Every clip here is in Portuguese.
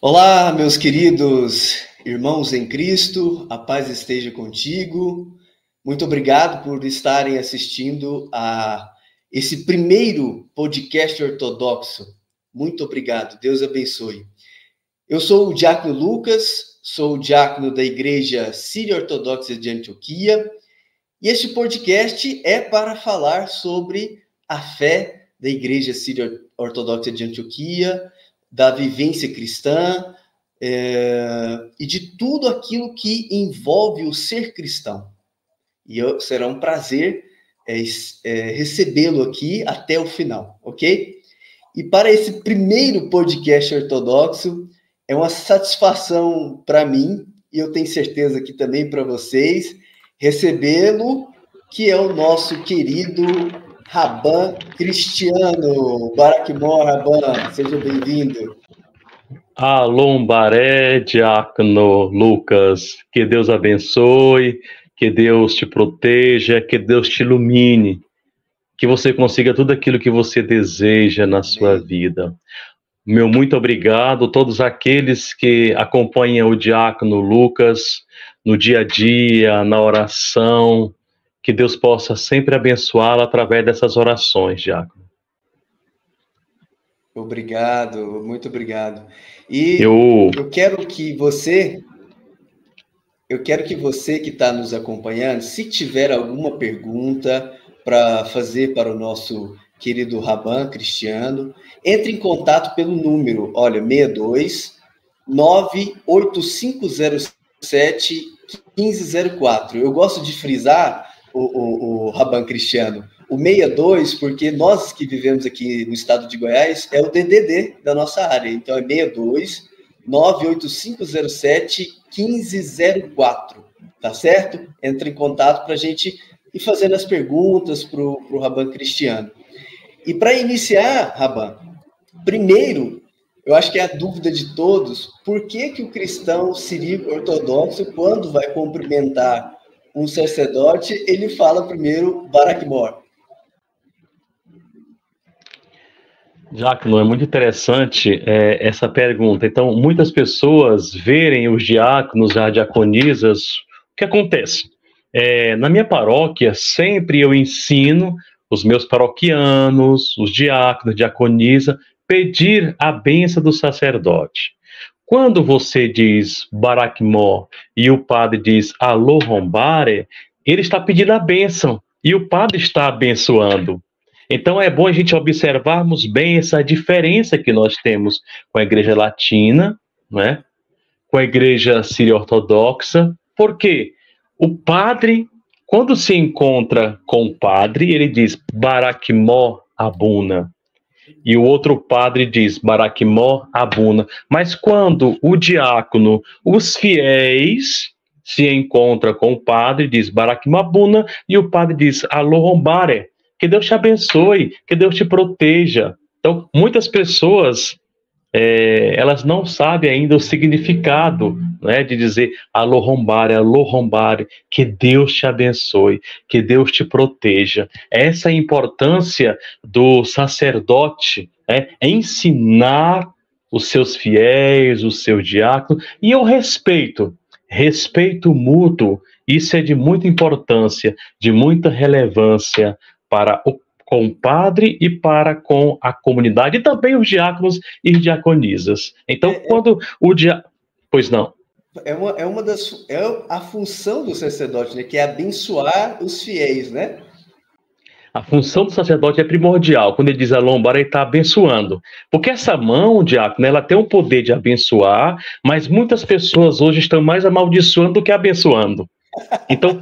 Olá, meus queridos irmãos em Cristo, a paz esteja contigo. Muito obrigado por estarem assistindo a esse primeiro podcast ortodoxo. Muito obrigado, Deus abençoe. Eu sou o diácono Lucas, sou o diácono da Igreja Síria Ortodoxa de Antioquia, e este podcast é para falar sobre a fé da Igreja Síria Ortodoxa de Antioquia, da vivência cristã e de tudo aquilo que envolve o ser cristão. E será um prazer recebê-lo aqui até o final, ok? E para esse primeiro podcast ortodoxo, é uma satisfação para mim, e eu tenho certeza que também para vocês, recebê-lo, que é o nosso querido Rabban Cristiano. Barak Mor, Rabban, seja bem-vindo. Alom Baré, diácono Lucas, que Deus abençoe, que Deus te proteja, que Deus te ilumine, que você consiga tudo aquilo que você deseja na sua vida. Meu muito obrigado a todos aqueles que acompanham o diácono Lucas no dia a dia, na oração, que Deus possa sempre abençoá-lo através dessas orações, diácono. Obrigado, muito obrigado. E eu quero que você que está nos acompanhando, se tiver alguma pergunta para fazer para o nosso querido Rabban Cristiano, entre em contato pelo número, olha, 62 98507 1504. Eu gosto de frisar o Rabban Cristiano, o 62, porque nós que vivemos aqui no estado de Goiás, é o DDD da nossa área. Então, é 62 98507 1504. Tá certo? Entre em contato para a gente ir fazendo as perguntas para o Rabban Cristiano. E para iniciar, Rabban, primeiro, eu acho que é a dúvida de todos, por que o cristão siríaco ortodoxo, quando vai cumprimentar um sacerdote, ele fala primeiro Barak Mor? Diácono, é muito interessante essa pergunta. Então, muitas pessoas verem os diáconos, as diaconisas. O que acontece? Na minha paróquia, sempre eu ensino os meus paroquianos, os diáconos, diaconisa, pedir a bênção do sacerdote. Quando você diz Barak Mor e o padre diz Allohom Bare, ele está pedindo a bênção e o padre está abençoando. Então é bom a gente observarmos bem essa diferença que nós temos com a igreja latina, né? Com a igreja sírio-ortodoxa. Por quê? O padre, quando se encontra com o padre, ele diz Barak Mor Abuna. E o outro padre diz Barak Mor Abuna. Mas quando o diácono, os fiéis, se encontram com o padre, diz Barak Mor Abuna, e o padre diz Allohom Bare. Que Deus te abençoe, que Deus te proteja. Então, muitas pessoas, elas não sabem ainda o significado, né, de dizer Allohom Bare, que Deus te abençoe, que Deus te proteja. Essa é a importância do sacerdote, né, é ensinar os seus fiéis, os seus diáconos, e o respeito mútuo, isso é de muita importância, de muita relevância, para o compadre e para com a comunidade, e também os diáconos e diaconisas. Então, quando o diácono... Pois não. É a função do sacerdote, né? Que é abençoar os fiéis, né? A função do sacerdote é primordial. Quando ele diz a lombara, ele está abençoando. Porque essa mão, diácono, ela tem o poder de abençoar, mas muitas pessoas hoje estão mais amaldiçoando do que abençoando. Então,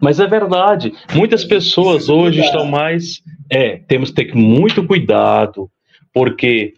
mas é verdade, muitas pessoas hoje estão mais... temos que ter muito cuidado, porque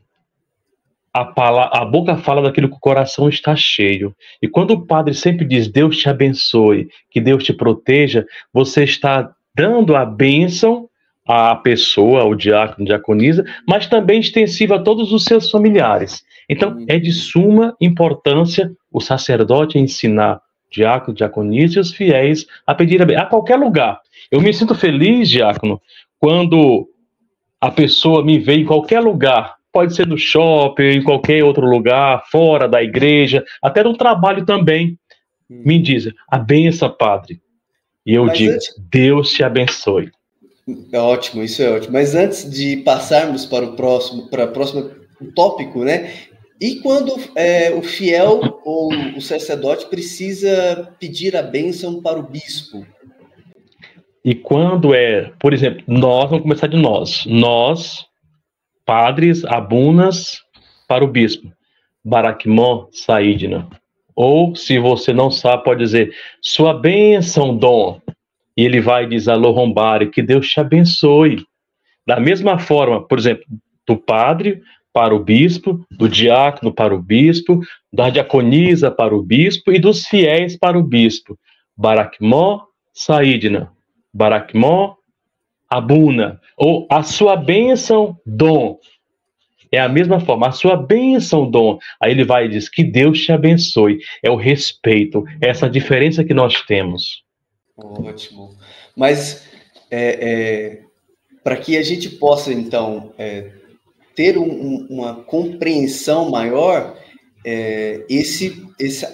a boca fala daquilo que o coração está cheio. E quando o padre sempre diz, Deus te abençoe, que Deus te proteja, você está dando a bênção à pessoa, ao diácono, diaconisa, mas também extensiva a todos os seus familiares. Então, é de suma importância o sacerdote ensinar diácono, diaconisa e os fiéis a pedir a qualquer lugar. Eu me sinto feliz, diácono, quando a pessoa me vê em qualquer lugar. pode ser no shopping, em qualquer outro lugar, fora da igreja, até no trabalho também. Me diz, a benção, padre. E eu digo, Deus te abençoe. É ótimo, isso é ótimo. Mas antes de passarmos para o próximo tópico, né? E quando o fiel ou o sacerdote precisa pedir a bênção para o bispo? E quando por exemplo, vamos começar de nós, padres, abunas, para o bispo, Barakmó Saídna. Ou, se você não sabe, pode dizer, sua bênção, Dom. E ele vai e diz, alô, Rombari, que Deus te abençoe. Da mesma forma, por exemplo, do padre para o bispo, do diácono para o bispo, da diaconisa para o bispo e dos fiéis para o bispo. Barakmó Saídna. Barakmó Abuna. Ou a sua bênção, Dom. É a mesma forma, a sua bênção, Dom. Aí ele vai e diz, que Deus te abençoe. É o respeito, é essa diferença que nós temos. Ótimo. Mas para que a gente possa, então, ter uma compreensão maior,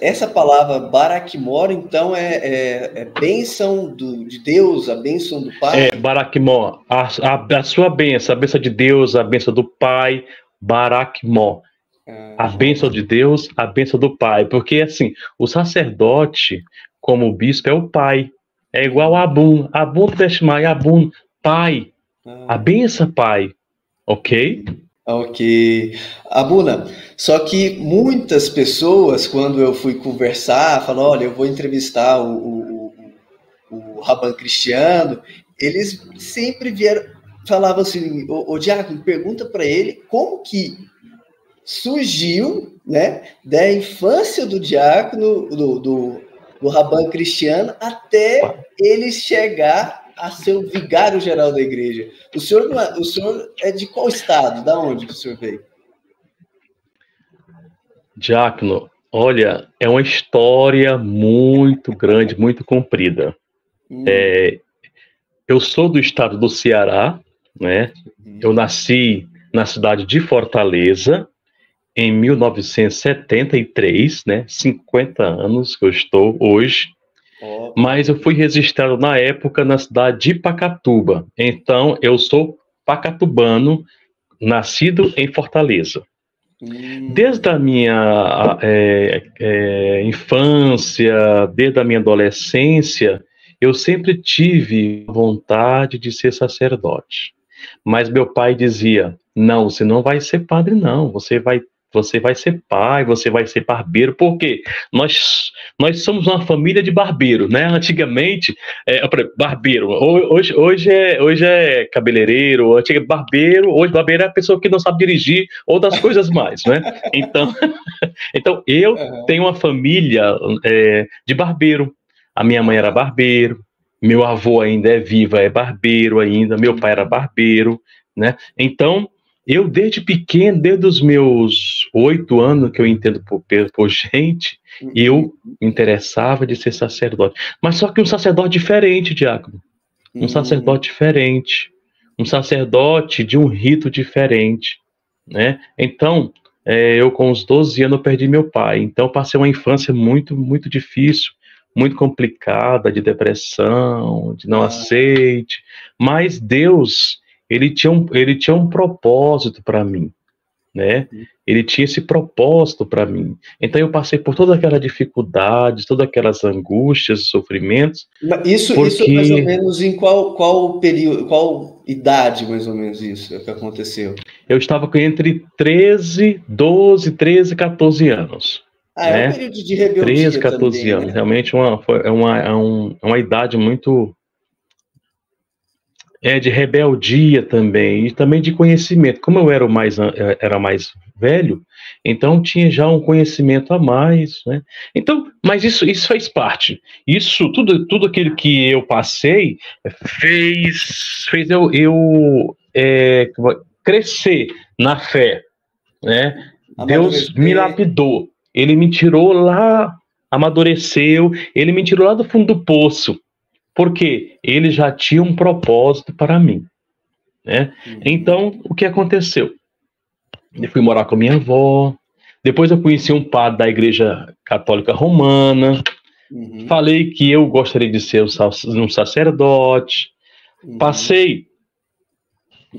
essa palavra Barakmó, então, é bênção de Deus, a bênção do Pai? Barakmó, a sua bênção, a bênção de Deus, a bênção do Pai, Barakmó. A bênção de Deus, a bênção do Pai. Porque, assim, o sacerdote, como o bispo, é o Pai. É igual a Abun. Abun Teshmai, Abun, Pai. A bênção, Pai. Ok? Ok. Abuna, só que muitas pessoas, quando eu fui conversar, falaram, olha, eu vou entrevistar o Rabban Cristiano, eles sempre falavam assim, o diácono, pergunta para ele como que surgiu, né, da infância do diácono, do Rabban Cristiano, até ele chegar a ser o vigário-geral da igreja. O senhor é de qual estado? Da onde que o senhor veio? Diácono, olha, é uma história muito grande, muito comprida. Eu sou do estado do Ceará, né? Eu nasci na cidade de Fortaleza, em 1973, né? 50 anos que eu estou hoje. Mas eu fui registrado na época na cidade de Pacatuba. Então, eu sou pacatubano, nascido em Fortaleza. Desde a minha infância, desde a minha adolescência, eu sempre tive vontade de ser sacerdote. Mas meu pai dizia, não, você não vai ser padre, não. Você vai ser pai, você vai ser barbeiro, porque nós somos uma família de barbeiro, né? Antigamente, barbeiro, hoje é cabeleireiro, antigo barbeiro, hoje barbeiro é a pessoa que não sabe dirigir, outras coisas mais, né? Então eu tenho uma família de barbeiro. A minha mãe era barbeiro, meu avô ainda é vivo, é barbeiro ainda, meu pai era barbeiro, né? Então, eu, desde pequeno, desde os meus 8 anos, que eu entendo por gente, eu me interessava de ser sacerdote. Mas só que um sacerdote diferente, diácono. Um sacerdote diferente. Um sacerdote de um rito diferente, né? Então, eu com os 12 anos, eu perdi meu pai. Então, eu passei uma infância muito, muito difícil, muito complicada, de depressão, de não aceite. Mas Deus... Ele tinha um propósito para mim, né? Ele tinha esse propósito para mim. Então eu passei por toda aquela dificuldade, todas aquelas angústias, sofrimentos. Isso mais ou menos em qual período, qual idade mais ou menos isso que aconteceu? Eu estava com entre 12, 13, 14 anos. É um período de rebeldia 13, 14 também, anos. né? Realmente é uma idade muito... de rebeldia também, e também de conhecimento. Como eu era mais velho, então tinha já um conhecimento a mais, né? Então, mas isso faz parte. Isso, tudo aquilo que eu passei fez eu crescer na fé, né? Deus me lapidou. Ele me tirou lá, amadureceu, ele me tirou lá do fundo do poço. Porque ele já tinha um propósito para mim, né? Então, o que aconteceu? Eu fui morar com a minha avó. Depois eu conheci um padre da Igreja Católica Romana. Falei que eu gostaria de ser um sacerdote. Passei.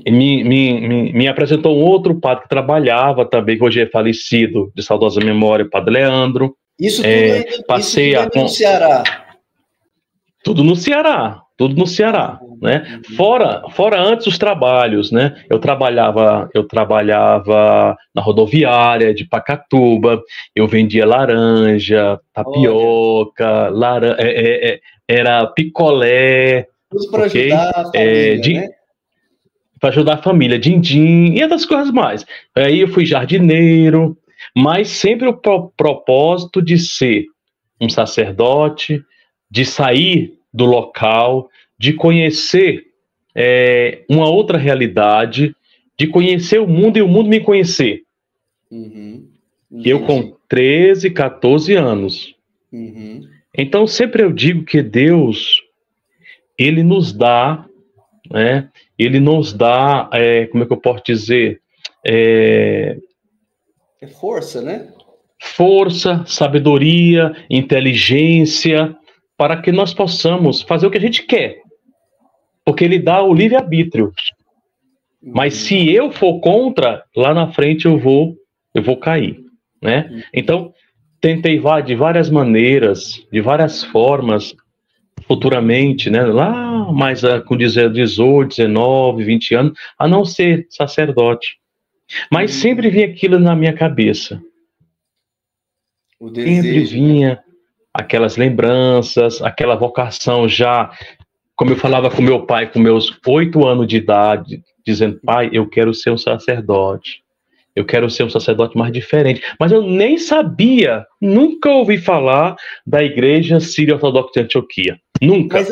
Me apresentou um outro padre que trabalhava também, que hoje é falecido, de saudosa memória, o Padre Leandro. Isso tudo no Ceará? Tudo no Ceará. Tudo no Ceará, né? Fora antes os trabalhos, né? Eu trabalhava na rodoviária de Pacatuba, eu vendia laranja, tapioca, era picolé. Tudo para ajudar a família, né? Para ajudar a família, din-din e outras coisas mais. Aí eu fui jardineiro, mas sempre o propósito de ser um sacerdote, de sair do local, de conhecer uma outra realidade, de conhecer o mundo e o mundo me conhecer. Eu com 13, 14 anos. Então sempre eu digo que Deus, ele nos dá, né? Ele nos dá, como é que eu posso dizer? Força, né? Força, sabedoria, inteligência, para que nós possamos fazer o que a gente quer. Porque ele dá o livre-arbítrio. Mas se eu for contra, lá na frente eu vou cair, né? Então, tentei de várias maneiras, de várias formas, futuramente, né? Lá mais com 18, 19, 20 anos, a não ser sacerdote. Mas sempre vinha aquilo na minha cabeça. Sempre vinha aquelas lembranças, aquela vocação já, como eu falava com meu pai, com meus 8 anos de idade, dizendo, pai, eu quero ser um sacerdote. Eu quero ser um sacerdote mais diferente. Mas eu nem sabia, nunca ouvi falar da Igreja Sírio-Ortodoxa de Antioquia. Nunca. Mas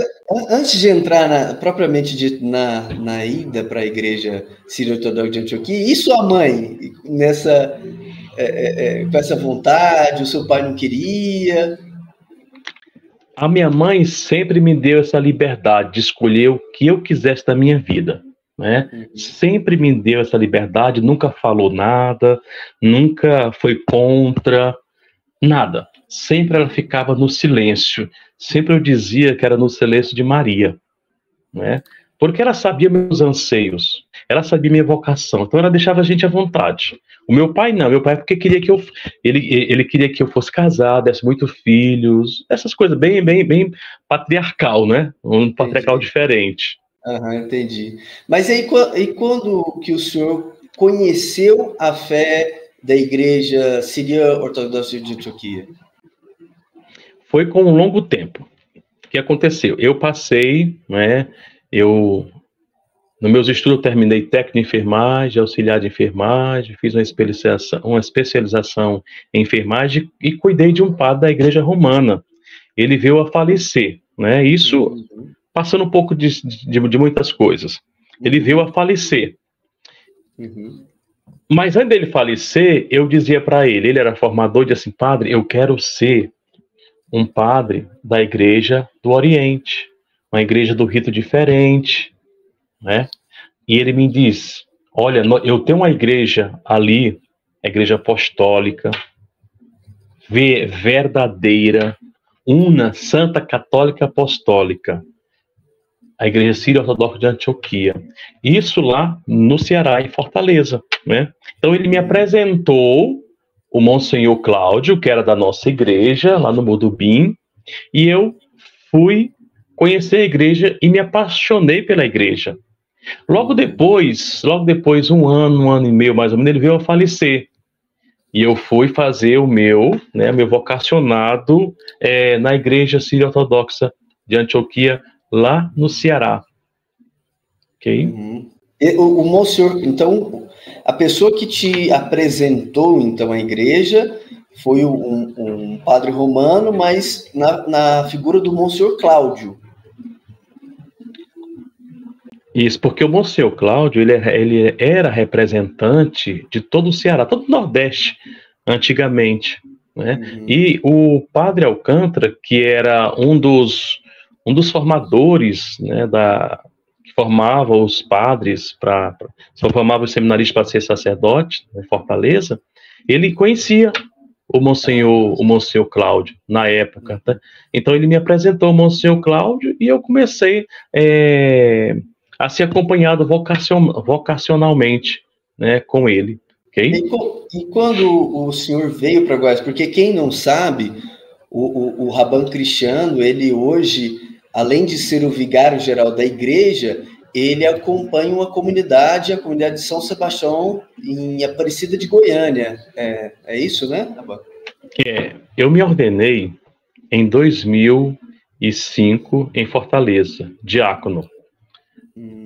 antes de entrar propriamente dito na ida para a Igreja Sírio-Ortodoxa de Antioquia, e sua mãe, com essa vontade, o seu pai não queria? A minha mãe sempre me deu essa liberdade de escolher o que eu quisesse da minha vida, né? Sempre me deu essa liberdade, nunca falou nada, nunca foi contra, nada. Sempre ela ficava no silêncio. Sempre eu dizia que era no silêncio de Maria, né? Porque ela sabia meus anseios, ela sabia minha vocação, então ela deixava a gente à vontade. O meu pai não, meu pai porque queria que ele queria que eu fosse casado, desse muitos filhos, essas coisas bem patriarcal, né? Um patriarcal diferente. Entendi. Mas aí, quando que o senhor conheceu a fé da Igreja Sírio-Ortodoxa de Antioquia? Foi com um longo tempo. O que aconteceu? Eu passei, né? Nos meus estudos, eu terminei técnico de enfermagem, auxiliar de enfermagem, fiz uma especialização em enfermagem e cuidei de um padre da Igreja Romana. Ele veio a falecer, né? Isso passando um pouco de muitas coisas. Ele veio a falecer. Mas antes dele falecer, eu dizia para ele era formador, disse assim, padre, eu quero ser um padre da Igreja do Oriente, uma igreja do rito diferente, né? E ele me diz, olha, eu tenho uma igreja ali, a igreja apostólica, verdadeira, una, santa, católica, apostólica, a igreja Sírio-Ortodoxa de Antioquia. Isso lá no Ceará, em Fortaleza, né? Então ele me apresentou o Monsenhor Cláudio, que era da nossa igreja, lá no Mudubim, e eu fui conhecer a igreja e me apaixonei pela igreja. Logo depois, um ano e meio mais ou menos, ele veio a falecer. E eu fui fazer o meu vocacionado na Igreja Sírio-Ortodoxa de Antioquia, lá no Ceará. Ok? O Monsenhor, então, a pessoa que te apresentou, então, a igreja foi um padre romano, mas na figura do Monsenhor Cláudio. Isso, porque o Monsenhor Cláudio, ele era representante de todo o Ceará, todo o Nordeste, antigamente, né? E o padre Alcântara, que era um dos formadores, né, que formava os padres, só formava os seminaristas para ser sacerdote, em Fortaleza, ele conhecia o Monsenhor Cláudio, na época. Tá? Então, ele me apresentou o Monsenhor Cláudio e eu comecei a ser acompanhado vocacionalmente, né, com ele. Okay? E quando o senhor veio para Goiás, porque quem não sabe, o Rabban Cristiano, ele hoje, além de ser o vigário-geral da igreja, ele acompanha uma comunidade, a comunidade de São Sebastião, em Aparecida de Goiânia. É isso, né, Rabban? Eu me ordenei em 2005 em Fortaleza, diácono,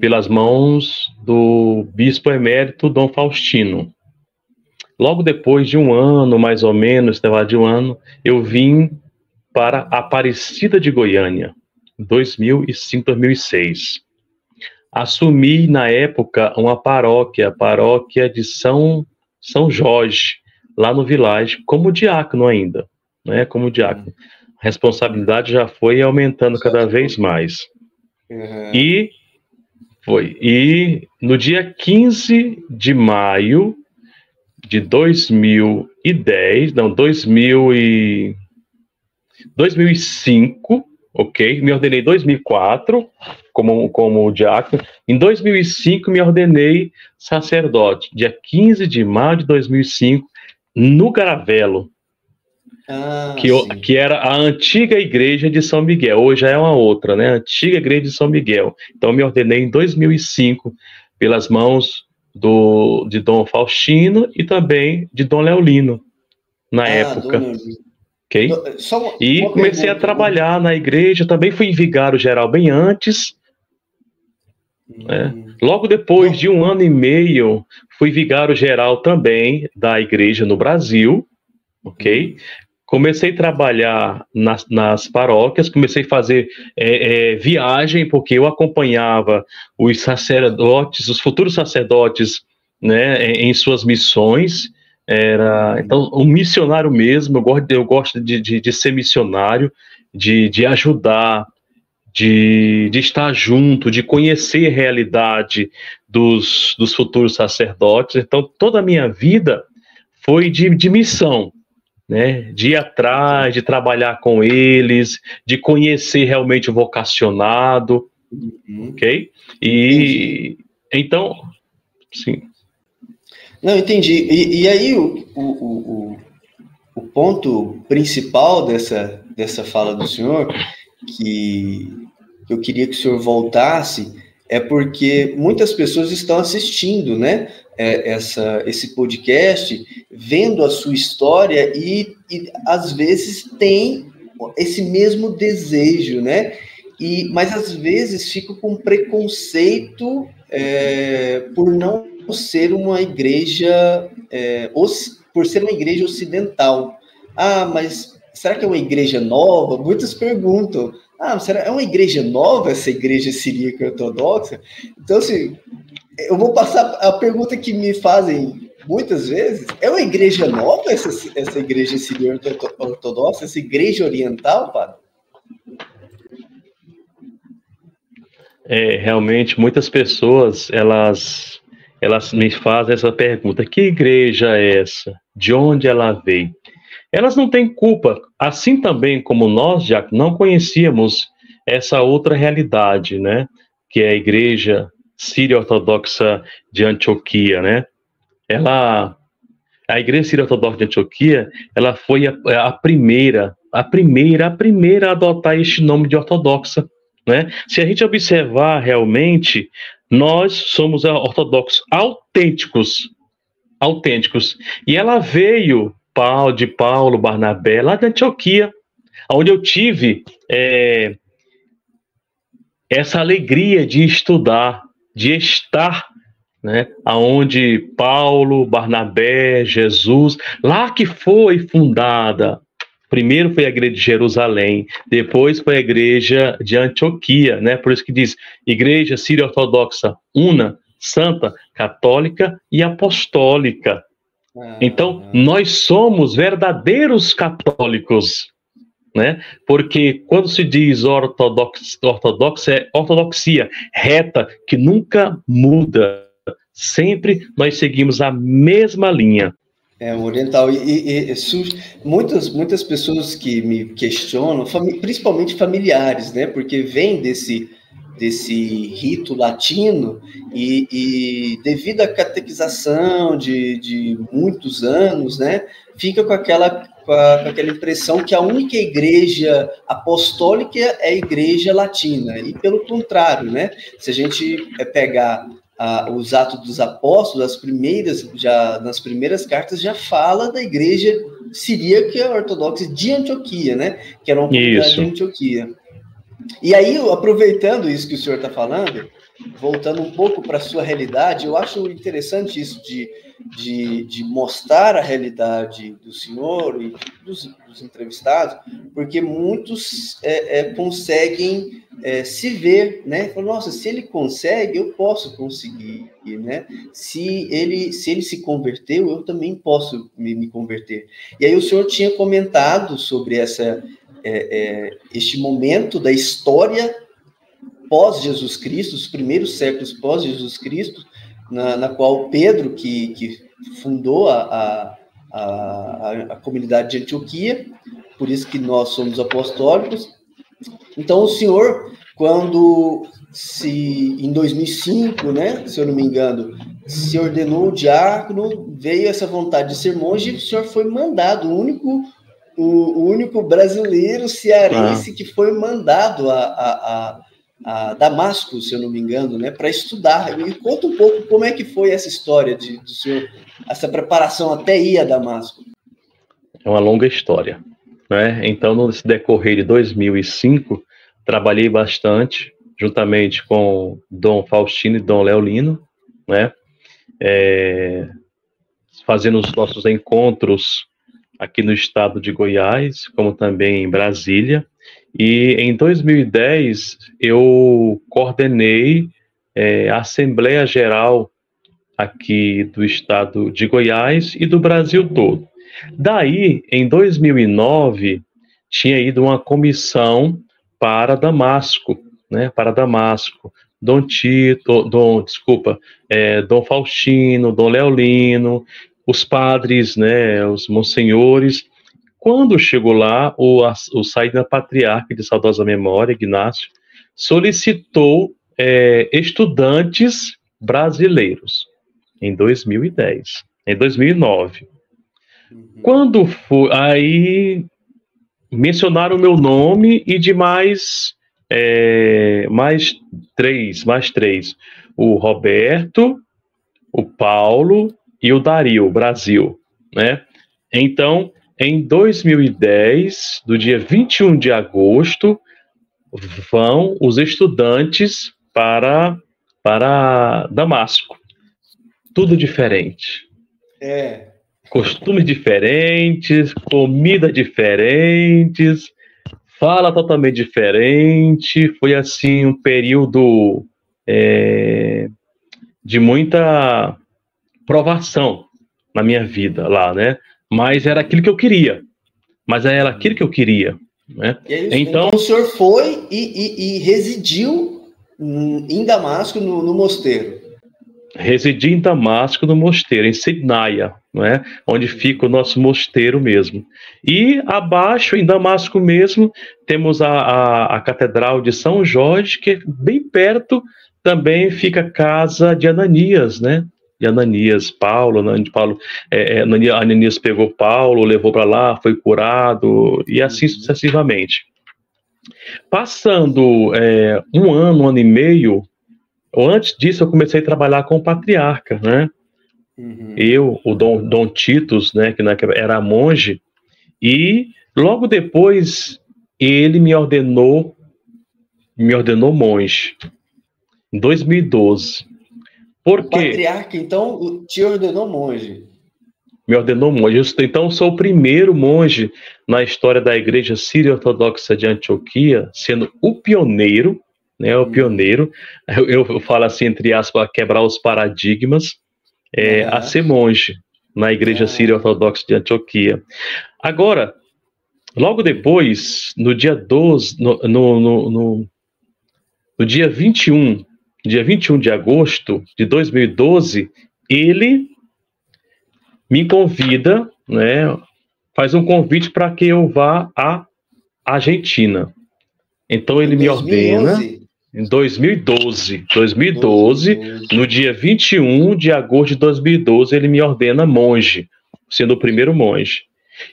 pelas mãos do bispo emérito Dom Faustino. Logo depois de um ano, mais ou menos, de um ano, eu vim para Aparecida de Goiânia, 2005, 2006. Assumi, na época, uma paróquia, a paróquia de São Jorge, lá no Village, como diácono ainda, né? Como diácono. A responsabilidade já foi aumentando cada vez mais. Uhum. E no dia 15 de maio de 2005, ok? Me ordenei em 2004 como diácono. Em 2005 me ordenei sacerdote, dia 15 de maio de 2005, no Garavelo, que era a antiga igreja de São Miguel. Hoje já é uma outra, né? A antiga igreja de São Miguel. Então me ordenei em 2005 pelas mãos de Dom Faustino e também de Dom Leolino, na época. Okay? E comecei a trabalhar na igreja, também fui vigário geral bem antes. Né? Logo depois de 1 ano e meio, fui vigário geral também da igreja no Brasil. Ok? Comecei a trabalhar nas paróquias, comecei a fazer viagem, porque eu acompanhava os sacerdotes, os futuros sacerdotes, né, em suas missões. Então, um missionário mesmo. Eu gosto de ser missionário, de ajudar, de estar junto, de conhecer a realidade dos futuros sacerdotes. Então, toda a minha vida foi de missão, né? De ir atrás, de trabalhar com eles, de conhecer realmente o vocacionado, ok? E então, sim. Não, entendi. E aí o ponto principal dessa fala do senhor, que eu queria que o senhor voltasse, é porque muitas pessoas estão assistindo, né, esse podcast, vendo a sua história e às vezes tem esse mesmo desejo, né? Mas às vezes fica com preconceito por não ser uma igreja, por ser uma igreja ocidental. Mas será que é uma igreja nova? Muitos perguntam. Será é uma igreja nova essa igreja siríaca ortodoxa? Então, assim, eu vou passar a pergunta que me fazem muitas vezes. É uma igreja nova essa igreja siríaca ortodoxa, essa igreja oriental, padre? Realmente, muitas pessoas, elas me fazem essa pergunta: que igreja é essa? De onde ela veio? Elas não têm culpa, assim também como nós já não conhecíamos essa outra realidade, né? Que é a igreja sírio-ortodoxa de Antioquia, né? A igreja sírio-ortodoxa de Antioquia, ela foi a primeira a adotar este nome de ortodoxa, né? Se a gente observar realmente, nós somos ortodoxos autênticos. E ela veio de Paulo Barnabé, lá de Antioquia, onde eu tive essa alegria de estudar, de estar, né, aonde Paulo, Barnabé, Jesus, lá que foi fundada. Primeiro foi a igreja de Jerusalém, depois foi a igreja de Antioquia, né? Por isso que diz igreja sírio-ortodoxa una, santa, católica e apostólica. Então, nós somos verdadeiros católicos. né? Porque quando se diz ortodoxo é ortodoxia reta, que nunca muda. Sempre nós seguimos a mesma linha. O oriental. Muitas pessoas que me questionam, principalmente familiares, né? Porque vem desse rito latino e devido à catequização de muitos anos, né? Fica com aquela impressão que a única igreja apostólica é a igreja latina. E pelo contrário, né? Se a gente pegar os Atos dos Apóstolos, nas primeiras cartas já fala da igreja siríaca ortodoxa de Antioquia, né? Que era uma comunidade de Antioquia. E aí, aproveitando isso que o senhor está falando, voltando um pouco para a sua realidade, eu acho interessante isso de mostrar a realidade do senhor e dos entrevistados, porque muitos conseguem se ver, né? Falam, nossa, se ele consegue, eu posso conseguir, né? Se ele se converteu, eu também posso me converter. E aí o senhor tinha comentado sobre este momento da história pós-Jesus Cristo, os primeiros séculos pós-Jesus Cristo, na qual Pedro, que fundou a comunidade de Antioquia, por isso que nós somos apostólicos. Então, o senhor, em 2005, né, se eu não me engano, se ordenou diácono, veio essa vontade de ser monge, e o senhor foi mandado, o único brasileiro cearense que foi mandado a Damasco, se eu não me engano, né, para estudar. Me conta um pouco como é que foi essa história do senhor, essa preparação até ir a Damasco. É uma longa história, né? Então, no decorrer de 2005, trabalhei bastante, juntamente com Dom Faustino e Dom Leolino, né? Fazendo os nossos encontros aqui no estado de Goiás, como também em Brasília. E em 2010 eu coordenei a Assembleia Geral aqui do estado de Goiás e do Brasil todo. Daí, em 2009, tinha ido uma comissão para Damasco, né? Para Damasco. Dom Faustino, Dom Leolino, os padres, né? Os monsenhores. Quando chegou lá, o Saída Patriarca de saudosa memória, Ignácio, solicitou estudantes brasileiros em 2010, em 2009. Quando foi, aí mencionaram o meu nome e de mais três, o Roberto, o Paulo e o Dario, Brasil, né? Então, em 2010, do dia 21 de agosto, vão os estudantes para Damasco. Tudo diferente. Costumes diferentes, comida diferentes, fala totalmente diferente. Foi, assim, um período de muita provação na minha vida lá, né? Mas era aquilo que eu queria. Né? Então o senhor foi e residiu em Damasco, no mosteiro? Residi em Damasco, no mosteiro, em Sidnaia, né? Onde fica o nosso mosteiro mesmo. E abaixo, em Damasco mesmo, temos a Catedral de São Jorge, que bem perto também fica a casa de Ananias, né? De Ananias, Ananias pegou Paulo, levou para lá, foi curado, e assim sucessivamente. Passando um ano e meio, ou antes disso, eu comecei a trabalhar com o patriarca, né? Eu, o Dom Titus, né, que era monge, e logo depois ele me ordenou monge, em 2012. Por quê? O patriarca, então, te ordenou monge? Me ordenou monge. Então, eu sou o primeiro monge na história da Igreja Sírio-Ortodoxa de Antioquia, sendo o pioneiro, né? O pioneiro. Eu falo assim, entre aspas, para quebrar os paradigmas, a ser monge na Igreja Sírio-Ortodoxa de Antioquia. Agora, Logo depois, no dia 12, no dia 21 de agosto de 2012, ele me convida, né, faz um convite para que eu vá à Argentina. Então ele me ordena em 2012, no dia 21 de agosto de 2012, ele me ordena monge, sendo o primeiro monge.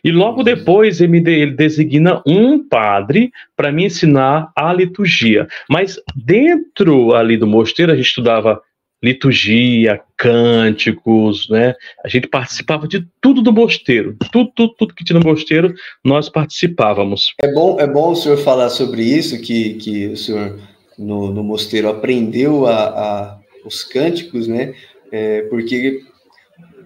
E logo depois ele designa um padre para me ensinar a liturgia. Mas dentro ali do mosteiro a gente estudava liturgia, cânticos, né? A gente participava de tudo do mosteiro. Tudo que tinha no mosteiro, nós participávamos. É bom o senhor falar sobre isso, que o senhor no mosteiro aprendeu os cânticos, né? Porque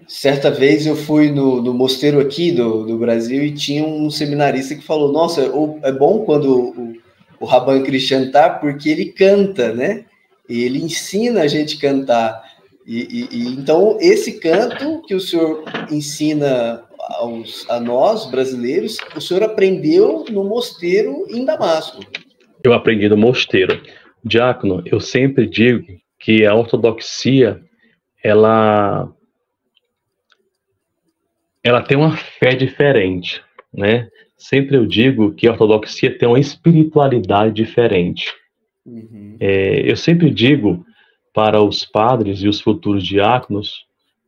certa vez eu fui no mosteiro aqui do Brasil e tinha um seminarista que falou: nossa, é bom quando o Rabban Cristiano tá, porque ele canta, né? E ele ensina a gente a cantar. Então, esse canto que o senhor ensina a nós, brasileiros, o senhor aprendeu no mosteiro em Damasco. Eu aprendi no mosteiro. Diácono, eu sempre digo que a ortodoxia, ela tem uma fé diferente, né? Sempre eu digo que a ortodoxia tem uma espiritualidade diferente. Uhum. Eu sempre digo para os padres e os futuros diáconos,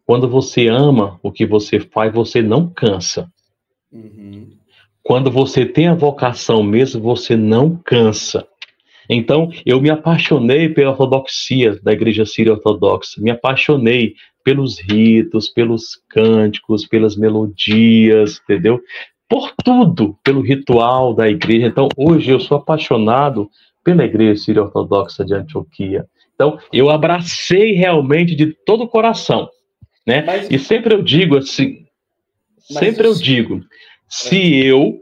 quando você ama o que você faz, você não cansa. Uhum. Quando você tem a vocação mesmo, você não cansa. Então, eu me apaixonei pela ortodoxia da Igreja Síria Ortodoxa, me apaixonei pelos ritos, pelos cânticos, pelas melodias, entendeu? Por tudo, pelo ritual da igreja. Então, hoje eu sou apaixonado pela Igreja Síria Ortodoxa de Antioquia. Então, eu abracei realmente de todo o coração, né? E sempre eu digo assim, se eu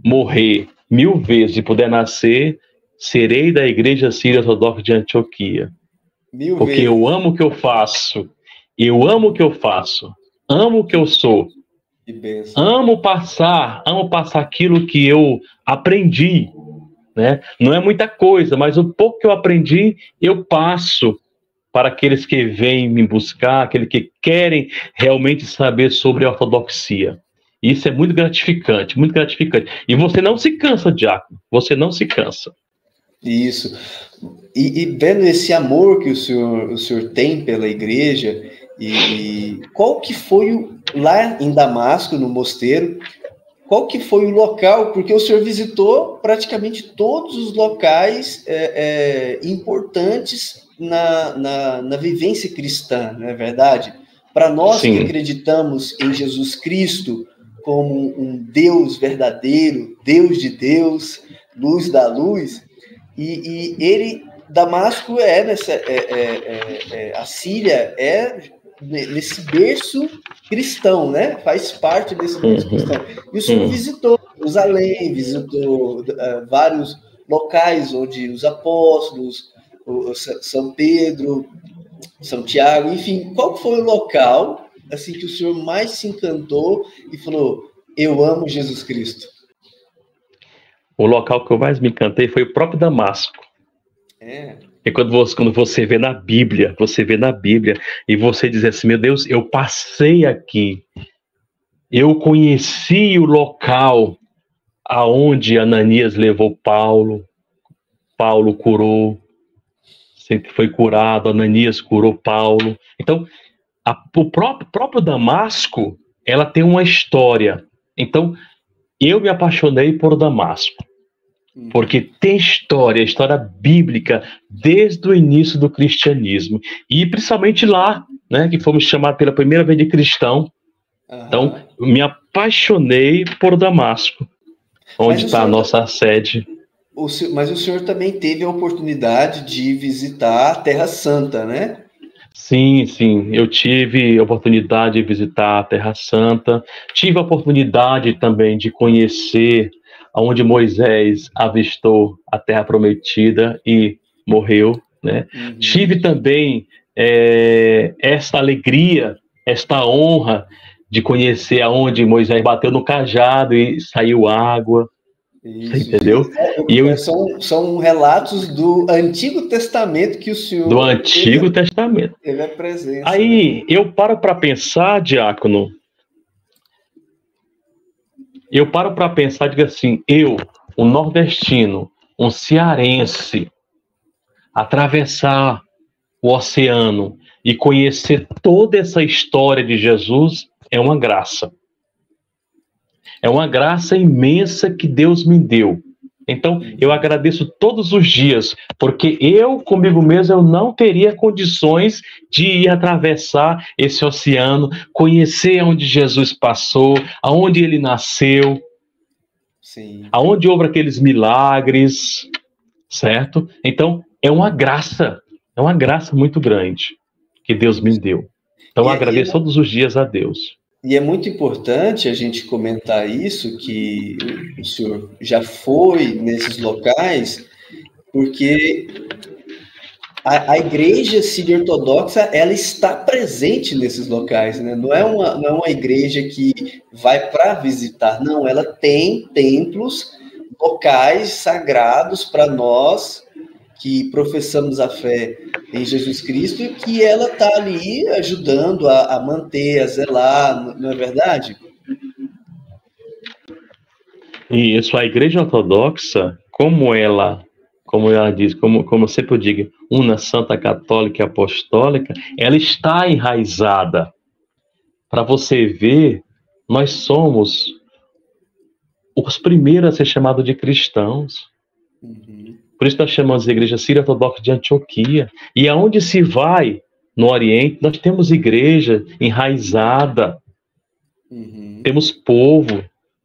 morrer 1000 vezes e puder nascer, serei da Igreja Síria Ortodoxa de Antioquia. Porque eu amo o que eu faço, amo o que eu sou, amo passar aquilo que eu aprendi, né? Não é muita coisa, mas o pouco que eu aprendi, eu passo para aqueles que vêm me buscar, aqueles que querem realmente saber sobre a ortodoxia. Isso é muito gratificante, muito gratificante. E você não se cansa, diácono, você não se cansa. Isso. E vendo esse amor que o senhor tem pela igreja, e qual que foi lá em Damasco, no mosteiro, qual que foi o local, porque o senhor visitou praticamente todos os locais importantes na vivência cristã, não é verdade? Para nós Sim. que acreditamos em Jesus Cristo como um Deus verdadeiro, Deus de Deus, luz da luz, e ele, Damasco a Síria nesse berço cristão, né? Faz parte desse berço cristão. E o senhor visitou Jerusalém, visitou vários locais onde os apóstolos, São Pedro, São Tiago, enfim, qual foi o local assim que o senhor mais se encantou e falou: eu amo Jesus Cristo? O local que eu mais me encantei foi o próprio Damasco. É quando você vê na Bíblia, e você diz assim: meu Deus, eu passei aqui, eu conheci o local aonde Ananias levou Paulo curou, sempre foi curado, Ananias curou Paulo. Então, o próprio Damasco, ela tem uma história. Então, eu me apaixonei por Damasco, porque tem história bíblica desde o início do cristianismo, e principalmente lá, né, que fomos chamados pela primeira vez de cristão. Então, me apaixonei por Damasco, onde está a nossa sede. Mas o senhor também teve a oportunidade de visitar a Terra Santa, né? Sim, eu tive a oportunidade de visitar a Terra Santa, tive a oportunidade também de conhecer onde Moisés avistou a Terra Prometida e morreu, né? Tive também esta alegria, esta honra de conhecer aonde Moisés bateu no cajado e saiu água. Isso, você entendeu? São relatos do Antigo Testamento que o senhor... Do Antigo Testamento. Teve a presença. Aí, eu paro para pensar, diácono, digo assim, eu, um nordestino, um cearense, atravessar o oceano e conhecer toda essa história de Jesus é uma graça. É uma graça imensa que Deus me deu. Então, eu agradeço todos os dias, porque eu, comigo mesmo, eu não teria condições de ir atravessar esse oceano, conhecer onde Jesus passou, aonde ele nasceu, sim, aonde houve aqueles milagres, certo? Então, é uma graça muito grande que Deus me deu. Então, eu agradeço todos os dias a Deus. E é muito importante a gente comentar isso, que o senhor já foi nesses locais, porque a igreja sírio-ortodoxa, ela está presente nesses locais, né? Não é uma igreja que vai para visitar, não, ela tem templos, locais sagrados para nós, que professamos a fé em Jesus Cristo, e que ela está ali ajudando a manter, a zelar, não é verdade? E isso, a Igreja Ortodoxa, como ela diz, como eu sempre digo, una Santa Católica e Apostólica, ela está enraizada. Para você ver, nós somos os primeiros a ser chamados de cristãos. Uhum. Por isso nós chamamos de Igreja Sírio-Ortodoxa de Antioquia. E aonde se vai, no Oriente, nós temos igreja enraizada, Uhum. temos povo,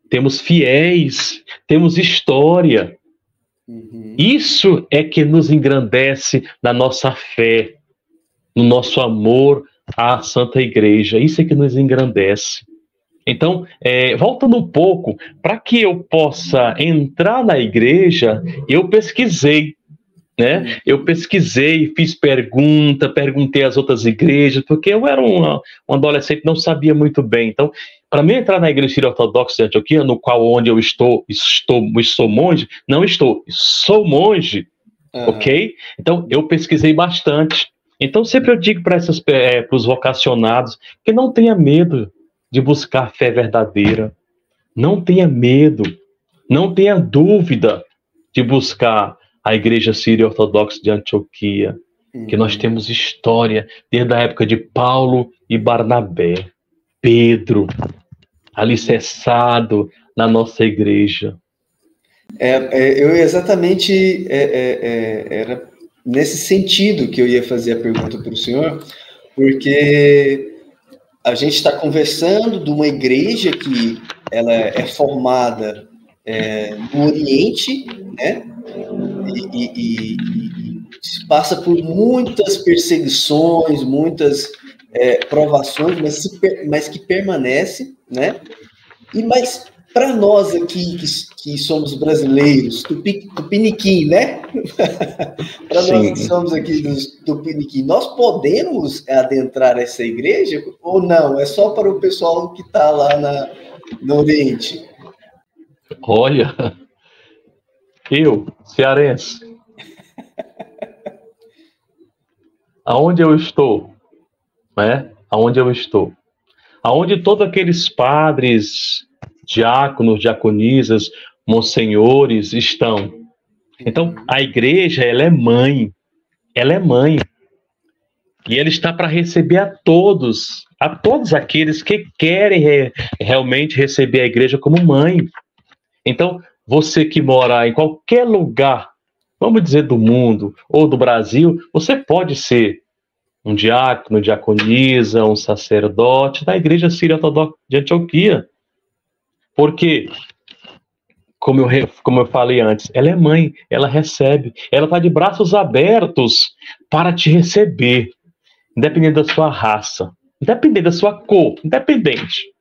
temos fiéis, temos história. Uhum. Isso é que nos engrandece na nossa fé, no nosso amor à Santa Igreja. Isso é que nos engrandece. Então, voltando um pouco, para que eu possa entrar na igreja, eu pesquisei, né? Eu pesquisei, fiz perguntei às outras igrejas, porque eu era um adolescente, não sabia muito bem. Então, para mim entrar na igreja sírio-ortodoxa de Antioquia, no qual onde eu sou monge, sou monge, ok? Então, eu pesquisei bastante. Então, sempre eu digo para os vocacionados que não tenha medo de buscar fé verdadeira. Não tenha medo, não tenha dúvida de buscar a Igreja Sírio-Ortodoxa de Antioquia, que nós temos história desde a época de Paulo e Barnabé, Pedro, alicerçado na nossa igreja. Eu exatamente era nesse sentido que eu ia fazer a pergunta para o senhor, porque a gente está conversando de uma igreja que ela é formada no Oriente, né? E passa por muitas perseguições, muitas provações, mas que permanece, né? Mas para nós aqui que somos brasileiros, tupiniquim, né? Para nós que somos aqui do Tupiniquim, nós podemos adentrar essa igreja ou não? É só para o pessoal que está lá no Oriente? Olha, eu, cearense, aonde eu estou, né? Aonde eu estou? Aonde todos aqueles padres, diáconos, diaconisas, monsenhores estão. Então, a igreja, ela é mãe. E ela está para receber a todos aqueles que querem realmente receber a igreja como mãe. Então, você que mora em qualquer lugar, vamos dizer do mundo ou do Brasil, você pode ser um diácono, diaconisa, um sacerdote da Igreja Sírio-Ortodoxa de Antioquia. Porque, como eu falei antes, ela é mãe, ela recebe, ela está de braços abertos para te receber, independente da sua raça, independente da sua cor, independente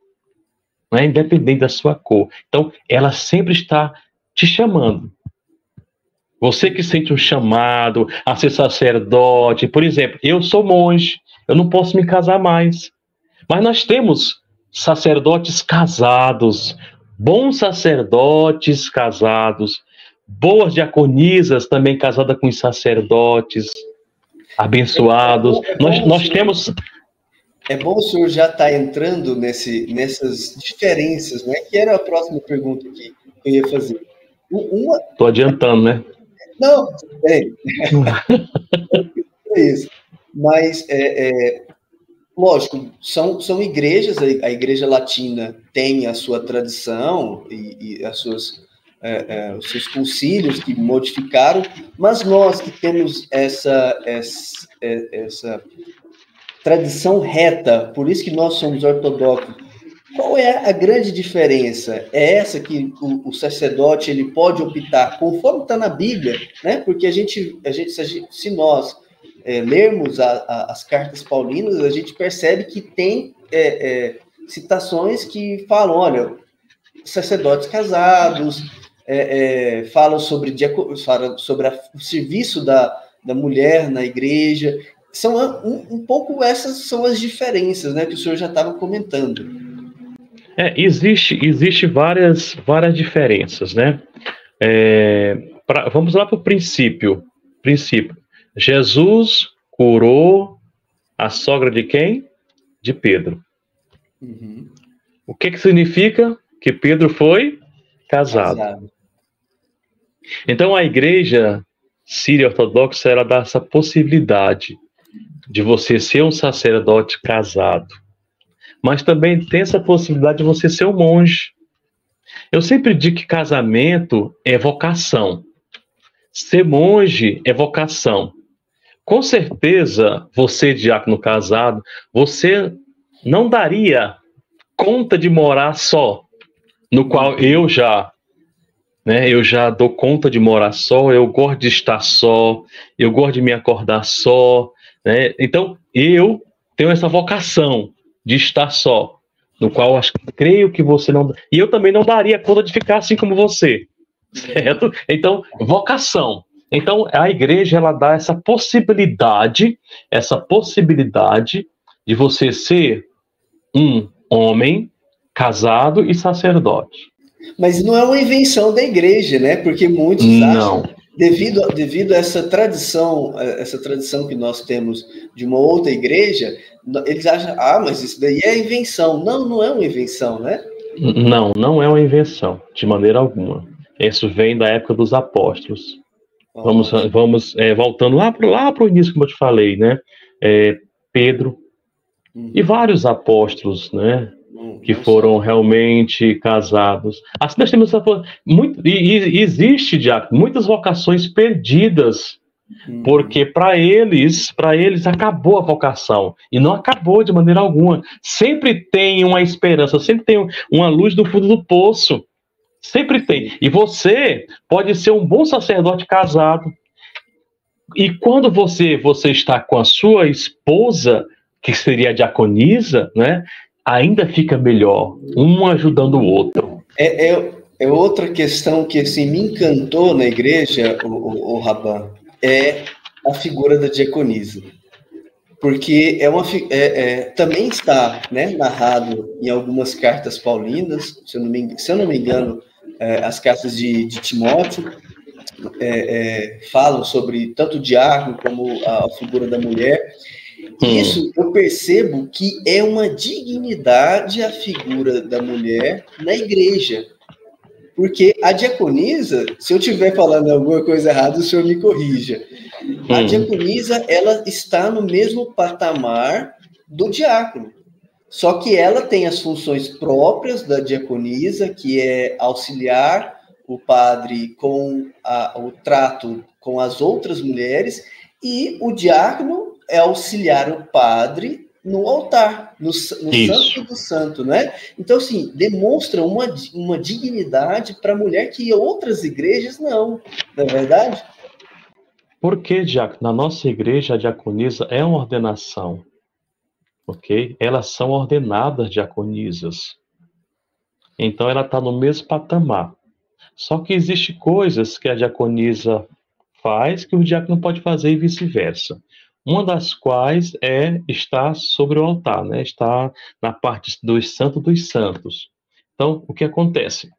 da sua cor. Então, ela sempre está te chamando. Você que sente um chamado a ser sacerdote, por exemplo, eu sou monge, eu não posso me casar mais. Mas nós temos sacerdotes casados, bons sacerdotes casados, boas diaconisas também casadas com os sacerdotes abençoados. Nós temos... É bom o senhor já estar entrando nessas diferenças, né? Que era a próxima pergunta que eu ia fazer. Estou adiantando, né? Não, é isso. Mas, lógico, são igrejas, a igreja latina tem a sua tradição e os seus concílios que modificaram, mas nós que temos essa tradição reta, por isso que nós somos ortodoxos. Qual é a grande diferença? É essa que o sacerdote ele pode optar, conforme está na Bíblia, né? Porque se nós lermos as cartas paulinas, a gente percebe que tem citações que falam, olha, sacerdotes casados, falam sobre o serviço da mulher na igreja. São um pouco essas são as diferenças, né, que o senhor já estava comentando. Existe várias diferenças, né? Vamos lá para o princípio. Jesus curou a sogra de quem? De Pedro. Uhum. O que significa? Que Pedro foi casado. Então a igreja síria ortodoxa, ela dá essa possibilidade de você ser um sacerdote casado, mas também tem essa possibilidade de você ser um monge. Eu sempre digo que casamento é vocação. Ser monge é vocação. Com certeza, você, diácono casado, você não daria conta de morar só, no qual eu já dou conta de morar só, eu gosto de estar só, eu gosto de me acordar só, né? Então, eu tenho essa vocação de estar só, no qual creio que você não... E eu também não daria conta de ficar assim como você, certo? Então, vocação. Então, a igreja, ela dá essa possibilidade de você ser um homem casado e sacerdote. Mas não é uma invenção da igreja, né? Porque muitos acham, devido a essa tradição que nós temos de uma outra igreja, eles acham, mas isso daí é invenção. Não é uma invenção, né? Não é uma invenção, de maneira alguma. Isso vem da época dos apóstolos. Vamos voltando lá para o início, como eu te falei, né? Pedro e vários apóstolos, né? Que foram realmente casados. Assim nós temos existe já muitas vocações perdidas, porque para eles acabou a vocação, e não acabou de maneira alguma. Sempre tem uma esperança, sempre tem uma luz no fundo do poço, sempre tem. E você pode ser um bom sacerdote casado, e quando você está com a sua esposa, que seria a diaconisa, né? Ainda fica melhor, um ajudando o outro. É outra questão que assim, me encantou na igreja, o Raban, é a figura da diaconisa. Porque também está, né, narrado em algumas cartas paulinas, se eu não me engano, as cartas de Timóteo, falam sobre tanto o diácono como a figura da mulher. Isso eu percebo que é uma dignidade a figura da mulher na igreja. Porque a diaconisa, se eu estiver falando alguma coisa errada, o senhor me corrija. A diaconisa, ela está no mesmo patamar do diácono. Só que ela tem as funções próprias da diaconisa, que é auxiliar o padre com o trato com as outras mulheres, e o diácono é auxiliar o padre no altar, no santo do santo, né? Então, assim, demonstra uma dignidade para a mulher que outras igrejas não é verdade? Porque, diácono, na nossa igreja a diaconisa é uma ordenação, ok? Elas são ordenadas diaconisas. Então, ela está no mesmo patamar. Só que existem coisas que a diaconisa faz que o diácono não pode fazer e vice-versa. uma das quais está sobre o altar, né? Está na parte dos santos dos santos. Então, o que acontece?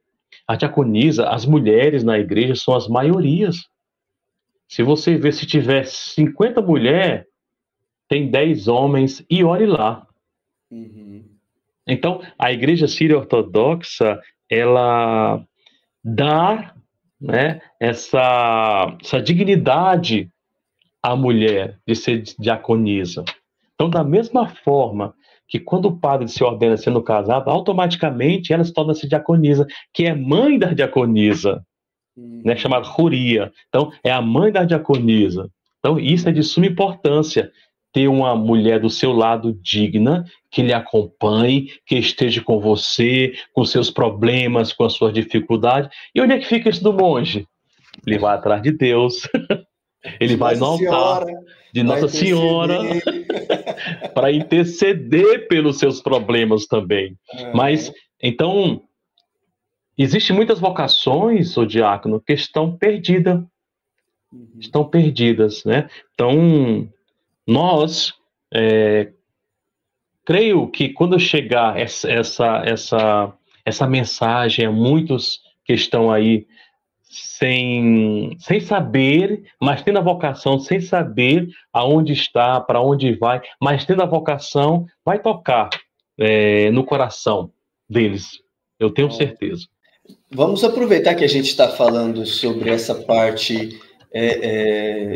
A diaconisa, as mulheres na igreja são as maiorias. Se você ver, se tiver 50 mulheres, tem 10 homens, e olhe lá. Uhum. Então, a igreja sírio-ortodoxa, ela dá, né, essa dignidade à mulher de ser diaconisa. Então, da mesma forma que quando o padre se ordena sendo casado, automaticamente ela se torna-se diaconisa, que é mãe da diaconisa, né, Uhum. chamada Ruria. Então, é a mãe da diaconisa. Então, isso é de suma importância, ter uma mulher do seu lado digna, que lhe acompanhe, que esteja com você, com seus problemas, com as suas dificuldades. E onde é que fica isso do monge? Ele vai atrás de Deus, ele De vai Nossa no altar Senhora, de vai Nossa Senhora interceder. para interceder pelos seus problemas também. Mas, Aham. então, existem muitas vocações, o diácono, que Uhum. estão perdidas, né? Então, nós, creio que quando chegar essa mensagem a muitos que estão aí sem saber, mas tendo a vocação, sem saber aonde está, para onde vai, mas tendo a vocação, vai tocar no coração deles. Eu tenho Ó, certeza. vamos aproveitar que a gente está falando sobre essa parte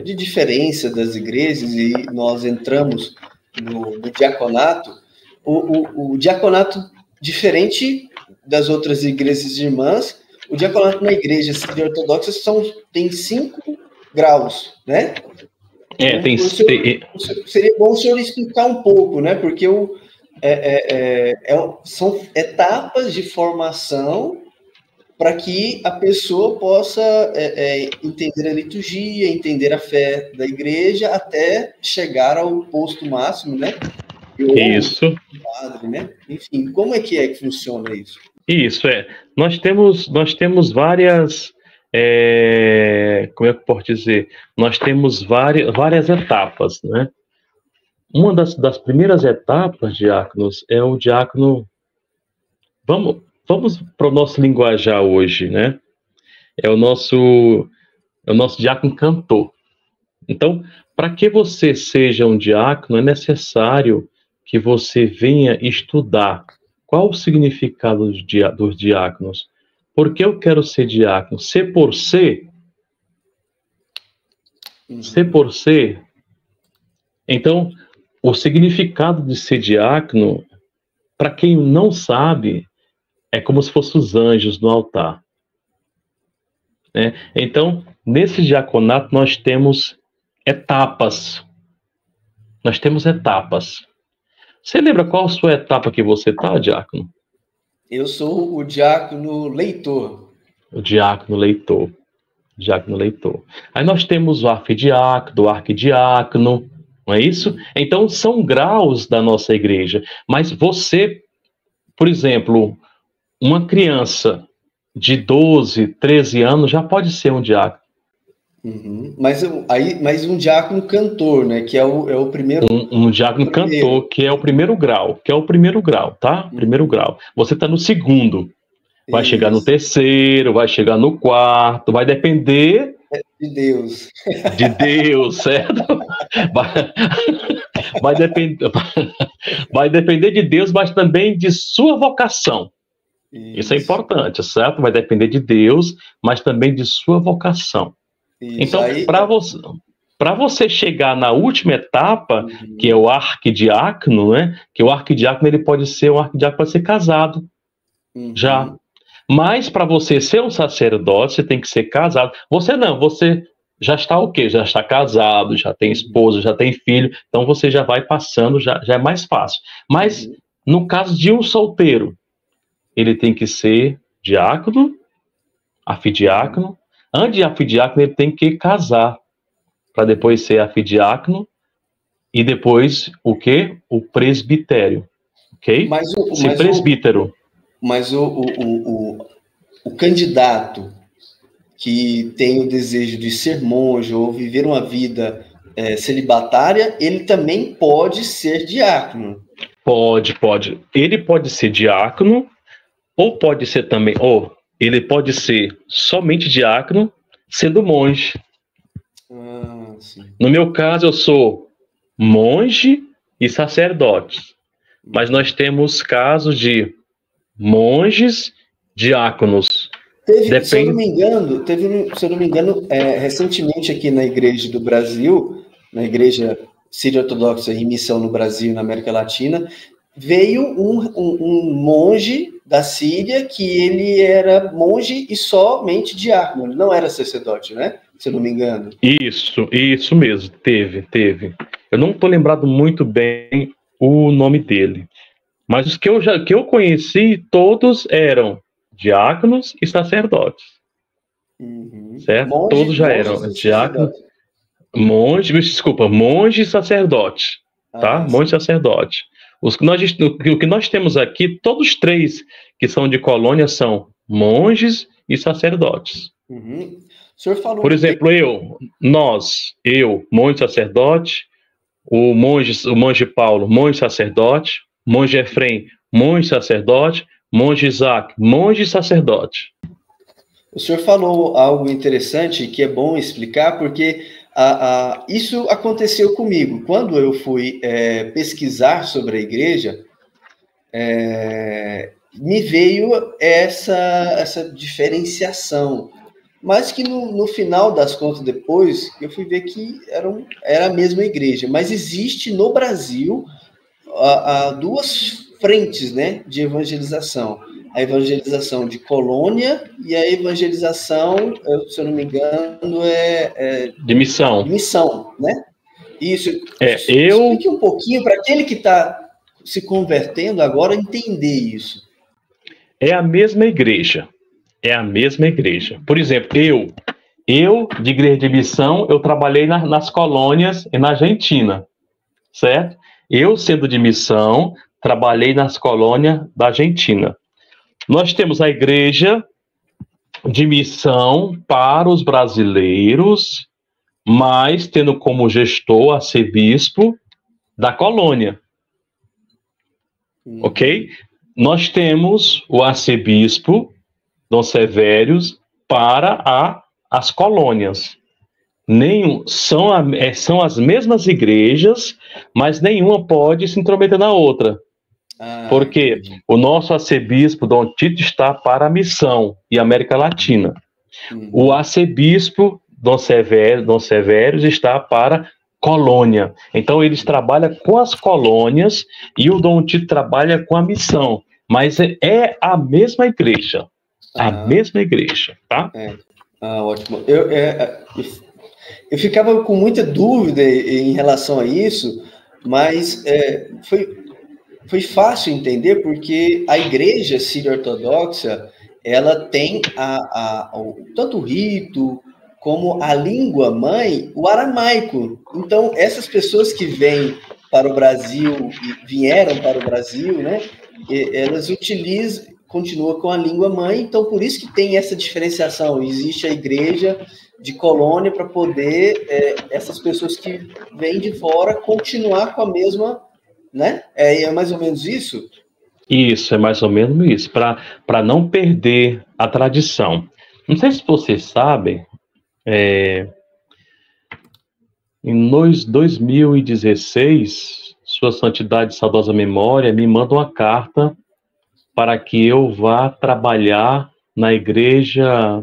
de diferença das igrejas e nós entramos no diaconato. O diaconato, diferente das outras igrejas irmãs, o diaconato na igreja sírio-ortodoxa tem 5 graus, né? É, tem, tem, Seria bom o senhor explicar um pouco, né? Porque são etapas de formação para que a pessoa possa entender a liturgia, entender a fé da igreja, até chegar ao posto máximo, né? Ou isso, padre, né? Enfim, como é que funciona isso? isso é. Nós temos várias, como é que eu posso dizer? Nós temos várias etapas, né? Uma das primeiras etapas, diáconos, é o diácono. Vamos para o nosso linguajar hoje, né? É o nosso diácono cantor. Então, para que você seja um diácono, é necessário que você venha estudar qual o significado dos diáconos. Por que eu quero ser diácono? Ser por ser? Ser Uhum. por ser? Então, o significado de ser diácono, para quem não sabe, é como se fossem os anjos no altar, né? Então, nesse diaconato nós temos etapas. Nós temos etapas. Você lembra qual a sua etapa que você está, diácono? Eu sou o diácono leitor. O diácono leitor. Diácono leitor. Aí nós temos o arquidiácono, o arquidiácono, não é isso? Então são graus da nossa igreja. Mas você, por exemplo, uma criança de 12, 13 anos já pode ser um diácono. Uhum. Mas um diácono cantor, né? Que é o primeiro. Um diácono Primeiro. cantor, que é o primeiro grau, tá? Primeiro Uhum. grau. Você está no segundo. Vai chegar no Isso, terceiro, vai chegar no quarto, vai depender de Deus. de Deus, certo? Vai, vai, depender, vai depender de Deus, mas também de sua vocação. Isso é Isso, importante, certo? Vai depender de Deus, mas também de sua vocação. isso. Então, Aí. para você chegar na última etapa, que é Uhum. o arquidiácono, né? Que o arquidiácono ele pode ser casado já. Uhum. Mas para você ser um sacerdote, você tem que ser casado. Você não, você já está o quê? Já está casado, já tem Uhum. esposa, já tem filho, então você já vai passando, já é mais fácil. Mas Uhum. no caso de um solteiro, ele tem que ser diácono, Uhum. arquidiácono. Antes de arquidiácono, ele tem que casar, para depois ser arquidiácono e depois o quê? O presbitério, ok? Mas o, Ser mas o, presbítero. mas o candidato que tem o desejo de ser monge ou viver uma vida celibatária, ele também pode ser diácono. Pode. Ele pode ser diácono, ou pode ser também, ou ele pode ser somente diácono, sendo monge. Sim. No meu caso, eu sou monge e sacerdote. Mas nós temos casos de monges, diáconos. Se eu não me engano, recentemente aqui na Igreja do Brasil, na Igreja Sírio-Ortodoxa em Missão no Brasil e na América Latina, veio um monge da Síria que ele era monge e somente diácono, ele não era sacerdote, né? Se eu não me engano. Isso mesmo, teve. Eu não estou lembrado muito bem o nome dele, mas os que eu conheci, todos eram diáconos e sacerdotes. Certo? Todos já eram diáconos, monge e sacerdote. Tá? Monge e sacerdote. O que nós temos aqui, todos três que são de colônia são monges e sacerdotes. O senhor falou por exemplo, eu, monge sacerdote, o monge Paulo, monge sacerdote, monge Efrem, monge sacerdote, monge Isaac, monge sacerdote. O senhor falou algo interessante que é bom explicar, porque isso aconteceu comigo. Quando eu fui pesquisar sobre a igreja, me veio essa diferenciação. Mas que no final das contas, depois, eu fui ver que era a mesma igreja. Mas existe no Brasil duas frentes, né, de evangelização. A evangelização de colônia e a evangelização, se eu não me engano, de missão. De missão, né? Isso. Eu... Explique um pouquinho para aquele que está se convertendo agora entender isso. É a mesma igreja. Por exemplo, eu de igreja de missão, eu trabalhei nas colônias e na Argentina, certo? Eu, sendo de missão, trabalhei nas colônias da Argentina. Nós temos a igreja de missão para os brasileiros, mas tendo como gestor arcebispo da colônia. Ok? Nós temos o arcebispo Dom Sevérios para as colônias. São as mesmas igrejas, mas nenhuma pode se intrometer na outra. Porque o nosso arcebispo Dom Tito está para a missão e América Latina. O arcebispo Dom Sevérios está para colônia. Então eles trabalham com as colônias e o Dom Tito trabalha com a missão. Mas é a mesma igreja. A mesma igreja, tá? Ótimo. Eu ficava com muita dúvida em relação a isso, mas foi fácil entender, porque a igreja sírio-ortodoxa, ela tem tanto o rito como a língua mãe, o aramaico. Então, essas pessoas que vêm para o Brasil, vieram para o Brasil, né, elas continuam com a língua mãe, então por isso que tem essa diferenciação. Existe a igreja de colônia para poder essas pessoas que vêm de fora continuar com a mesma, né? É mais ou menos isso? Isso, é mais ou menos isso, para não perder a tradição. Não sei se vocês sabem, em 2016, Sua Santidade Saudosa Memória me manda uma carta para que eu vá trabalhar na igreja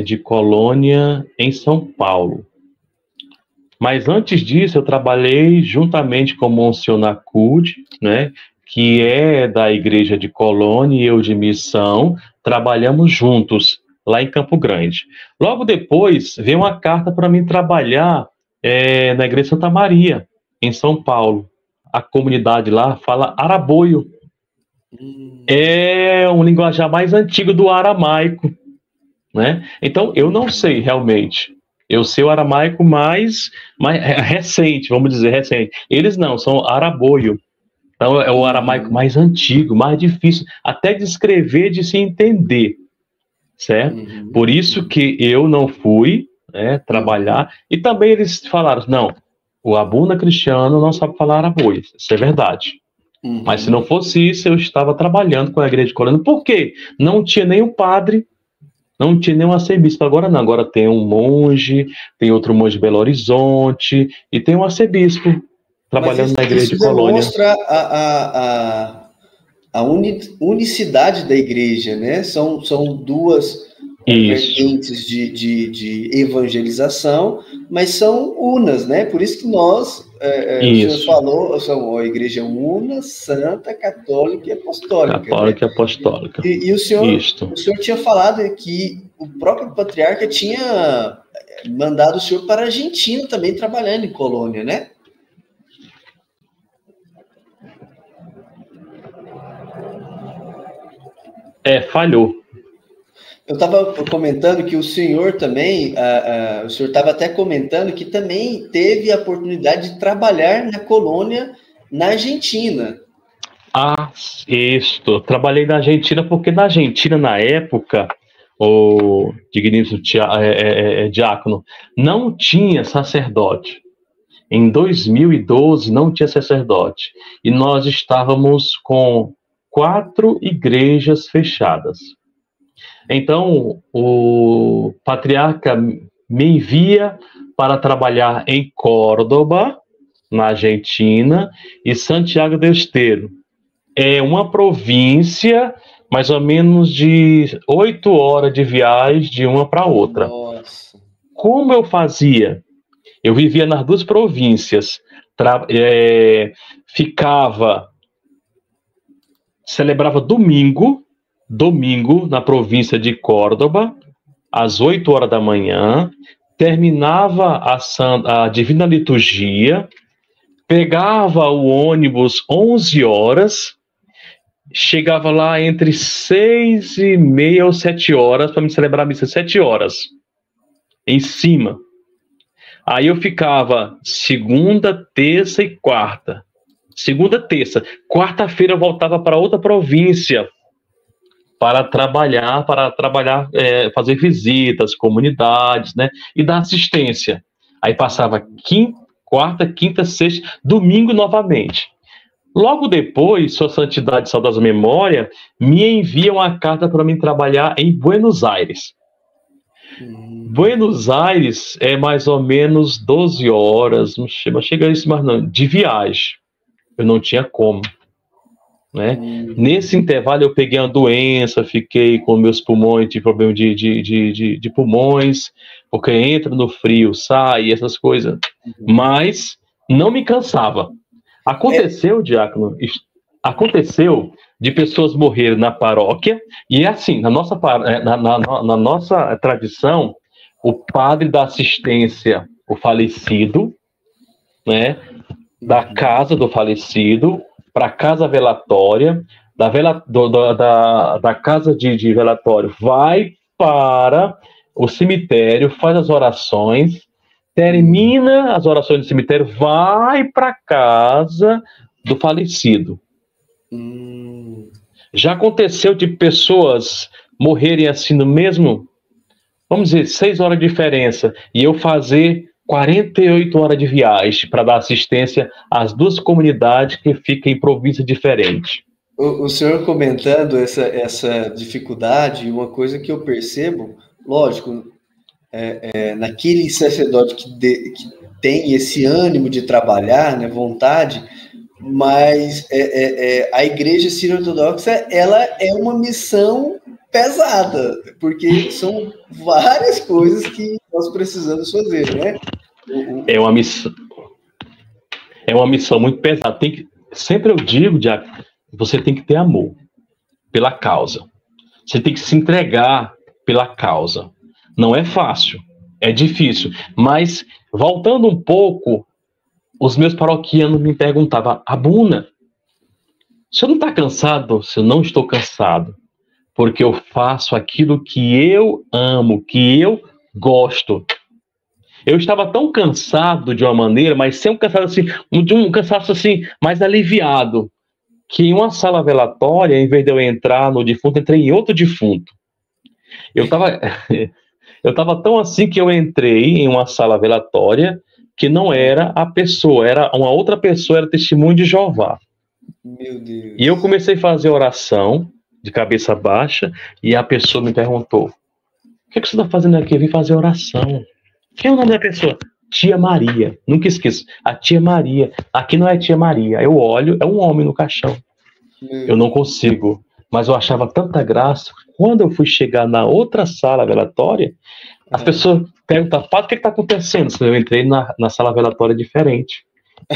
de colônia em São Paulo. Mas antes disso, eu trabalhei juntamente com o Monsenhor Nacude, né, que é da igreja de colônia e eu de missão, trabalhamos juntos lá em Campo Grande. Logo depois, veio uma carta para mim trabalhar na igreja Santa Maria, em São Paulo. A comunidade lá fala araboio. É um linguajar mais antigo do aramaico, né? Então, eu não sei realmente. Eu sei o aramaico mais recente, vamos dizer, recente. Eles não, são araboio. Então, é o aramaico mais antigo, mais difícil, até de escrever, de se entender, certo? Por isso que eu não fui trabalhar. E também eles falaram, não, o Abuna Cristiano não sabe falar araboi, isso é verdade. Mas se não fosse isso, eu estava trabalhando com a igreja de Colônia. Por quê? Não tinha nenhum padre, não tinha nenhum arcebispo. Agora não, agora tem um monge, tem outro monge de Belo Horizonte, e tem um arcebispo trabalhando na igreja de Colônia. Isso demonstra a unicidade da igreja, né? São duas vertentes de evangelização, mas são unas, né? Por isso que nós, o senhor falou, são a igreja una, santa, católica e apostólica. Católica, né? E apostólica. E o senhor tinha falado que o próprio patriarca tinha mandado o senhor para a Argentina também, trabalhando em Colônia, né? Falhou. Eu estava comentando que o senhor também, o senhor estava até comentando que também teve a oportunidade de trabalhar na Colônia, na Argentina. Isso. Trabalhei na Argentina porque na Argentina, na época, o digníssimo diácono, não tinha sacerdote. Em 2012 não tinha sacerdote. E nós estávamos com 4 igrejas fechadas. Então, o patriarca me envia para trabalhar em Córdoba, na Argentina, e Santiago del Estero. É uma província, mais ou menos de 8 horas de viagem de uma para outra. Nossa. Como eu fazia? Eu vivia nas 2 províncias, celebrava domingo na província de Córdoba, às 8 horas da manhã, terminava a Divina Liturgia, pegava o ônibus 11 horas, chegava lá entre 6h30 ou 7 horas, para me celebrar a missa 7 horas, em cima. Aí eu ficava segunda, terça e quarta. Segunda, terça. Quarta-feira eu voltava para outra província, para trabalhar, fazer visitas, comunidades, né? E dar assistência. Aí passava quarta, quinta, sexta, domingo novamente. Logo depois, Sua Santidade, saudosa memória, me envia uma carta para mim trabalhar em Buenos Aires. Buenos Aires é mais ou menos 12 horas, não chega a isso mais não, de viagem. Eu não tinha como. Né? Nesse intervalo eu peguei uma doença, fiquei com meus pulmões, tive problema de pulmões, porque entra no frio, sai, essas coisas, mas não me cansava. Aconteceu, diácono, aconteceu de pessoas morrerem na paróquia, e é assim, na nossa tradição, o padre dá assistência ao falecido, né, da casa do falecido, para a casa velatória, da casa de velatório, vai para o cemitério, faz as orações, termina as orações do cemitério, vai para a casa do falecido. Já aconteceu de pessoas morrerem assim no mesmo, vamos dizer, 6 horas de diferença, e eu fazer 48 horas de viagem para dar assistência às 2 comunidades que ficam em províncias diferentes. O senhor comentando essa dificuldade, uma coisa que eu percebo, lógico, naquele sacerdote que tem esse ânimo de trabalhar, né, vontade, mas a Igreja Sírio-Ortodoxa, ela é uma missão pesada, porque são várias coisas que nós precisamos fazer, né? É uma missão muito pesada. Sempre eu digo, Diaco, você tem que ter amor pela causa. Você tem que se entregar pela causa. Não é fácil, é difícil. Mas, voltando um pouco, os meus paroquianos me perguntavam, Abuna, o senhor não está cansado? Eu não estou cansado, porque eu faço aquilo que eu amo, que eu gosto. Eu estava tão cansado de uma maneira, mas sem um cansaço assim, mais aliviado, que em uma sala velatória, em vez de eu entrar no defunto, entrei em outro defunto. Eu estava tão assim que eu entrei em uma sala velatória que não era a pessoa, era uma outra pessoa, era testemunho de Jeová. Meu Deus. E eu comecei a fazer oração de cabeça baixa e a pessoa me perguntou: o que você está fazendo aqui? Eu vim fazer oração. Quem é o nome da pessoa? Tia Maria. Nunca esqueço. A tia Maria. Aqui não é tia Maria. Eu olho, é um homem no caixão. Eu não consigo. Mas eu achava tanta graça. Quando eu fui chegar na outra sala velatória, as pessoas perguntam: Padre, o que está acontecendo? Eu entrei na sala velatória diferente.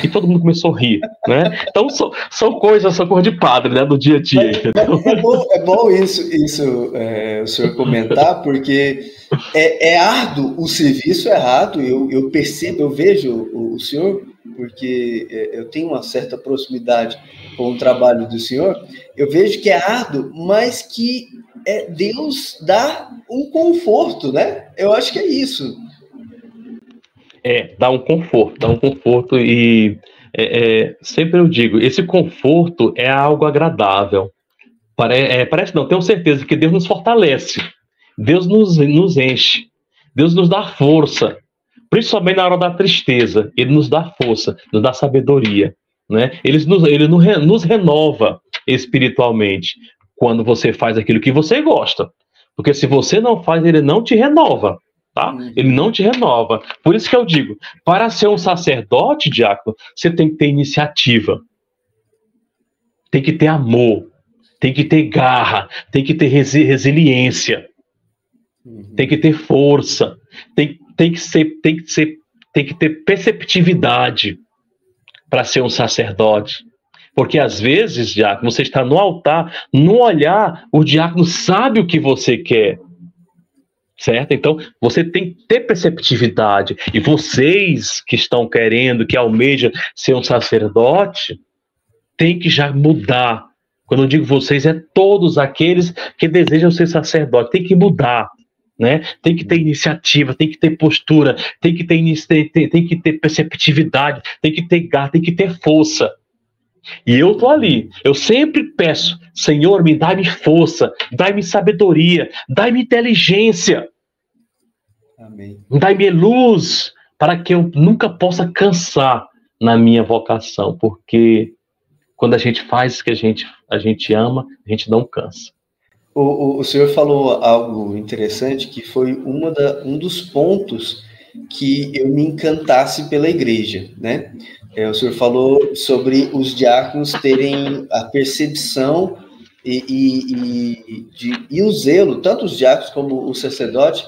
E todo mundo começou a rir, né? Então são coisas de padre, né? Do dia a dia. É bom isso o senhor comentar, porque é árduo, o serviço é árduo, eu percebo, eu vejo o senhor, porque eu tenho uma certa proximidade com o trabalho do senhor, eu vejo que é árduo, mas que Deus dá um conforto, né? Eu acho que é isso. Dá um conforto e sempre eu digo, esse conforto é algo agradável. Parece não, tenho certeza que Deus nos fortalece, Deus nos enche, Deus nos dá força, principalmente na hora da tristeza, Ele nos dá força, nos dá sabedoria, né? Ele nos renova espiritualmente quando você faz aquilo que você gosta, porque se você não faz, Ele não te renova. Tá? Ele não te renova. Por isso que eu digo, para ser um sacerdote, diácono, você tem que ter iniciativa, tem que ter amor, tem que ter garra, tem que ter resiliência, tem que ter força, tem que ter perceptividade para ser um sacerdote. Porque às vezes, diácono, você está no altar, no olhar, o diácono sabe o que você quer. Certo? Então, você tem que ter perceptividade. E vocês que estão querendo, que almejam ser um sacerdote, tem que já mudar. Quando eu digo vocês, é todos aqueles que desejam ser sacerdote. Tem que mudar. Né? Tem que ter iniciativa, tem que ter postura, tem que ter perceptividade, tem que ter garra, tem que ter força. E eu tô ali, eu sempre peço: Senhor, me dá-me força, dá-me sabedoria, dá-me inteligência, dá-me luz, para que eu nunca possa cansar na minha vocação, porque quando a gente faz o que a gente ama, a gente não cansa. O senhor falou algo interessante, que foi um dos pontos que eu me encantasse pela igreja, né? O senhor falou sobre os diáconos terem a percepção e o zelo, tanto os diáconos como o sacerdote,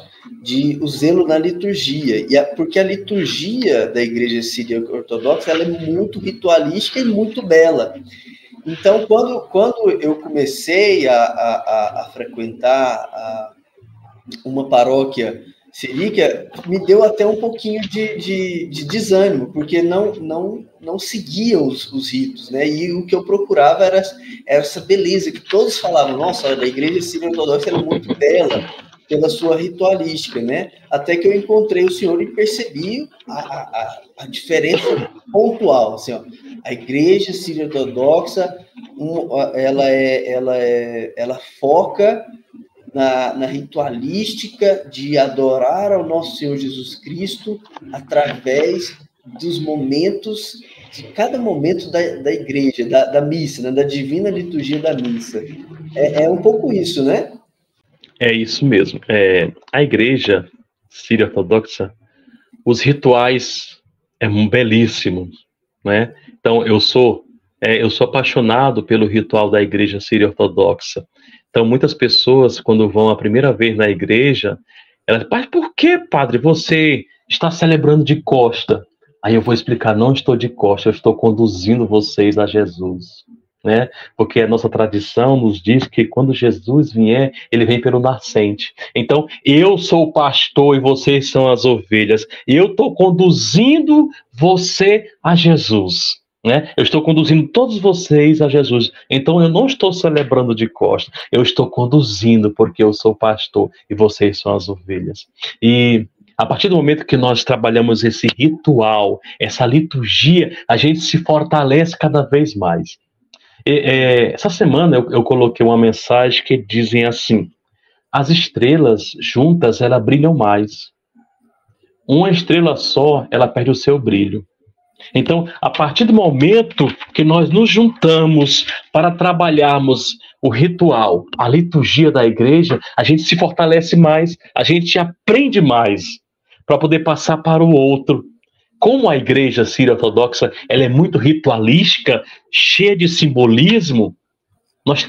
o zelo na liturgia. Porque a liturgia da igreja síria ortodoxa, ela é muito ritualística e muito bela. Então, quando eu comecei a frequentar uma paróquia sírica, me deu até um pouquinho de desânimo, porque não seguia os ritos, né? E o que eu procurava era essa beleza, que todos falavam: nossa, a igreja síria ortodoxa era muito bela pela sua ritualística, né? Até que eu encontrei o senhor e percebi a diferença pontual, assim, ó. A igreja síria ortodoxa, ela foca na ritualística de adorar ao nosso Senhor Jesus Cristo através dos momentos, de cada momento da igreja, da missa, né? Da divina liturgia da missa. É um pouco isso, né? É isso mesmo. A igreja síria ortodoxa, os rituais belíssimos, né? Então, eu sou apaixonado pelo ritual da igreja síria ortodoxa. Então, muitas pessoas, quando vão a primeira vez na igreja, elas: mas por que, padre, você está celebrando de costa? Aí eu vou explicar: não estou de costa, eu estou conduzindo vocês a Jesus. Né? Porque a nossa tradição nos diz que quando Jesus vier, ele vem pelo nascente. Então, eu sou o pastor e vocês são as ovelhas. E eu estou conduzindo você a Jesus. Né? Eu estou conduzindo todos vocês a Jesus. Então, eu não estou celebrando de costas. Eu estou conduzindo porque eu sou o pastor e vocês são as ovelhas. E a partir do momento que nós trabalhamos esse ritual, essa liturgia, a gente se fortalece cada vez mais. Essa semana eu coloquei uma mensagem que dizem assim: as estrelas juntas, elas brilham mais. Uma estrela só, ela perde o seu brilho. Então, a partir do momento que nós nos juntamos para trabalharmos o ritual, a liturgia da igreja, a gente se fortalece mais, a gente aprende mais para poder passar para o outro. Como a igreja sírio-ortodoxa, ela é muito ritualística, cheia de simbolismo, nós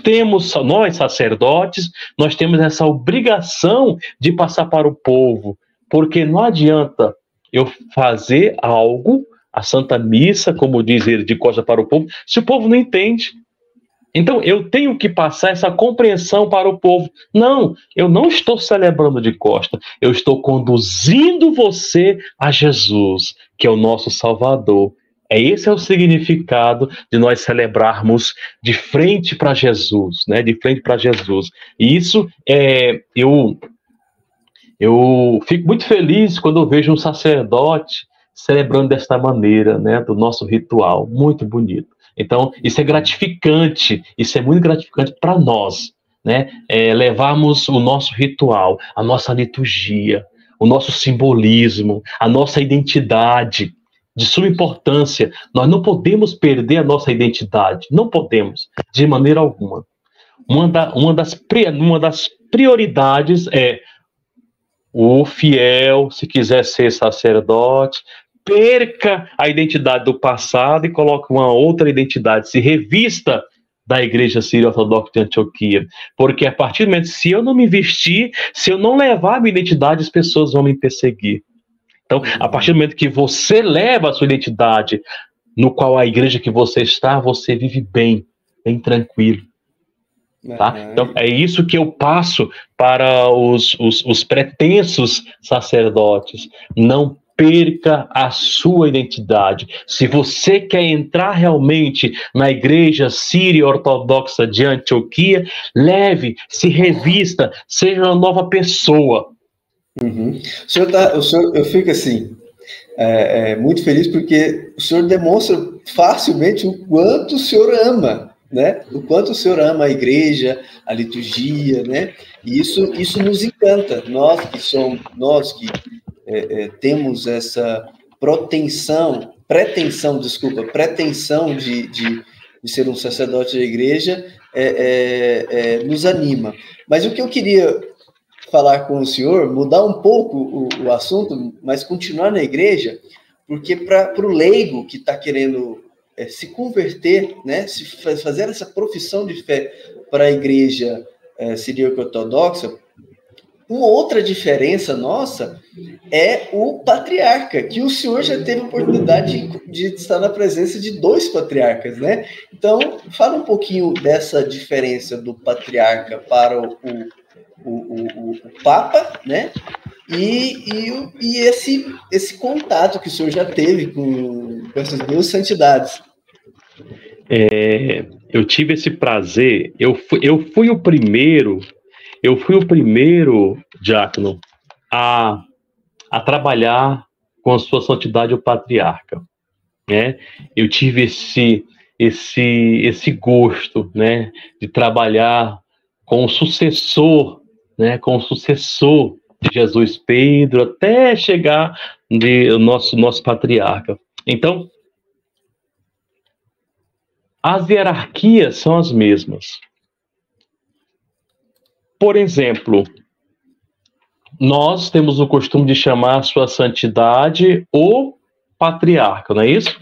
sacerdotes, nós temos essa obrigação de passar para o povo, porque não adianta eu fazer algo, a Santa Missa, como diz ele, de costa para o povo, se o povo não entende. Então, eu tenho que passar essa compreensão para o povo. Não, eu não estou celebrando de costa, eu estou conduzindo você a Jesus, que é o nosso Salvador. Esse é o significado de nós celebrarmos de frente para Jesus, né? De frente para Jesus. E isso, eu fico muito feliz quando eu vejo um sacerdote celebrando desta maneira, né, do nosso ritual, muito bonito. Então, isso é gratificante, isso é muito gratificante para nós, né, levarmos o nosso ritual, a nossa liturgia, o nosso simbolismo, a nossa identidade, de suma importância. Nós não podemos perder a nossa identidade, não podemos, de maneira alguma. Uma das prioridades é o fiel, se quiser ser sacerdote, perca a identidade do passado e coloque uma outra identidade, se revista da Igreja Sírio-Ortodoxa de Antioquia. Porque a partir do momento, se eu não me vestir, se eu não levar a minha identidade, as pessoas vão me perseguir. Então, a partir do momento que você leva a sua identidade, no qual a igreja que você está, você vive bem tranquilo. Tá? Então, é isso que eu passo para os pretensos sacerdotes. Não perca a sua identidade. Se você quer entrar realmente na igreja sírio-ortodoxa de Antioquia, leve, se revista, seja uma nova pessoa. Uhum. Eu fico assim, muito feliz porque o senhor demonstra facilmente o quanto o senhor ama, né? O quanto o senhor ama a igreja, a liturgia, né? E isso nos encanta. Nós que temos essa pretensão de ser um sacerdote da igreja, nos anima. Mas o que eu queria falar com o senhor, mudar um pouco o assunto, mas continuar na igreja, porque para o leigo que está querendo se converter, né, fazer essa profissão de fé para a igreja siríaco-ortodoxa, uma outra diferença nossa é o patriarca, que o senhor já teve a oportunidade de estar na presença de 2 patriarcas, né? Então, fala um pouquinho dessa diferença do patriarca para o Papa, né? E esse contato que o senhor já teve com essas 2 santidades. Eu tive esse prazer, eu fui o primeiro diácono a trabalhar com a sua santidade, o patriarca, né? Eu tive esse gosto, né, de trabalhar com o sucessor, né, com o sucessor de Jesus Pedro, até chegar o nosso patriarca. Então, as hierarquias são as mesmas. Por exemplo, nós temos o costume de chamar a sua santidade o patriarca, não é isso?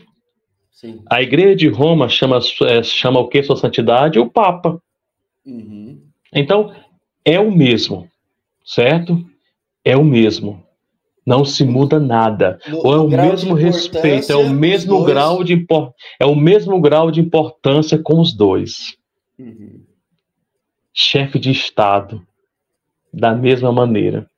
Sim. A Igreja de Roma chama o que sua santidade? O Papa. Uhum. Então, é o mesmo, certo? É o mesmo. Não se muda nada. Ou é o mesmo respeito, é o mesmo grau de importância com os 2. Uhum. Chefe de Estado, da mesma maneira.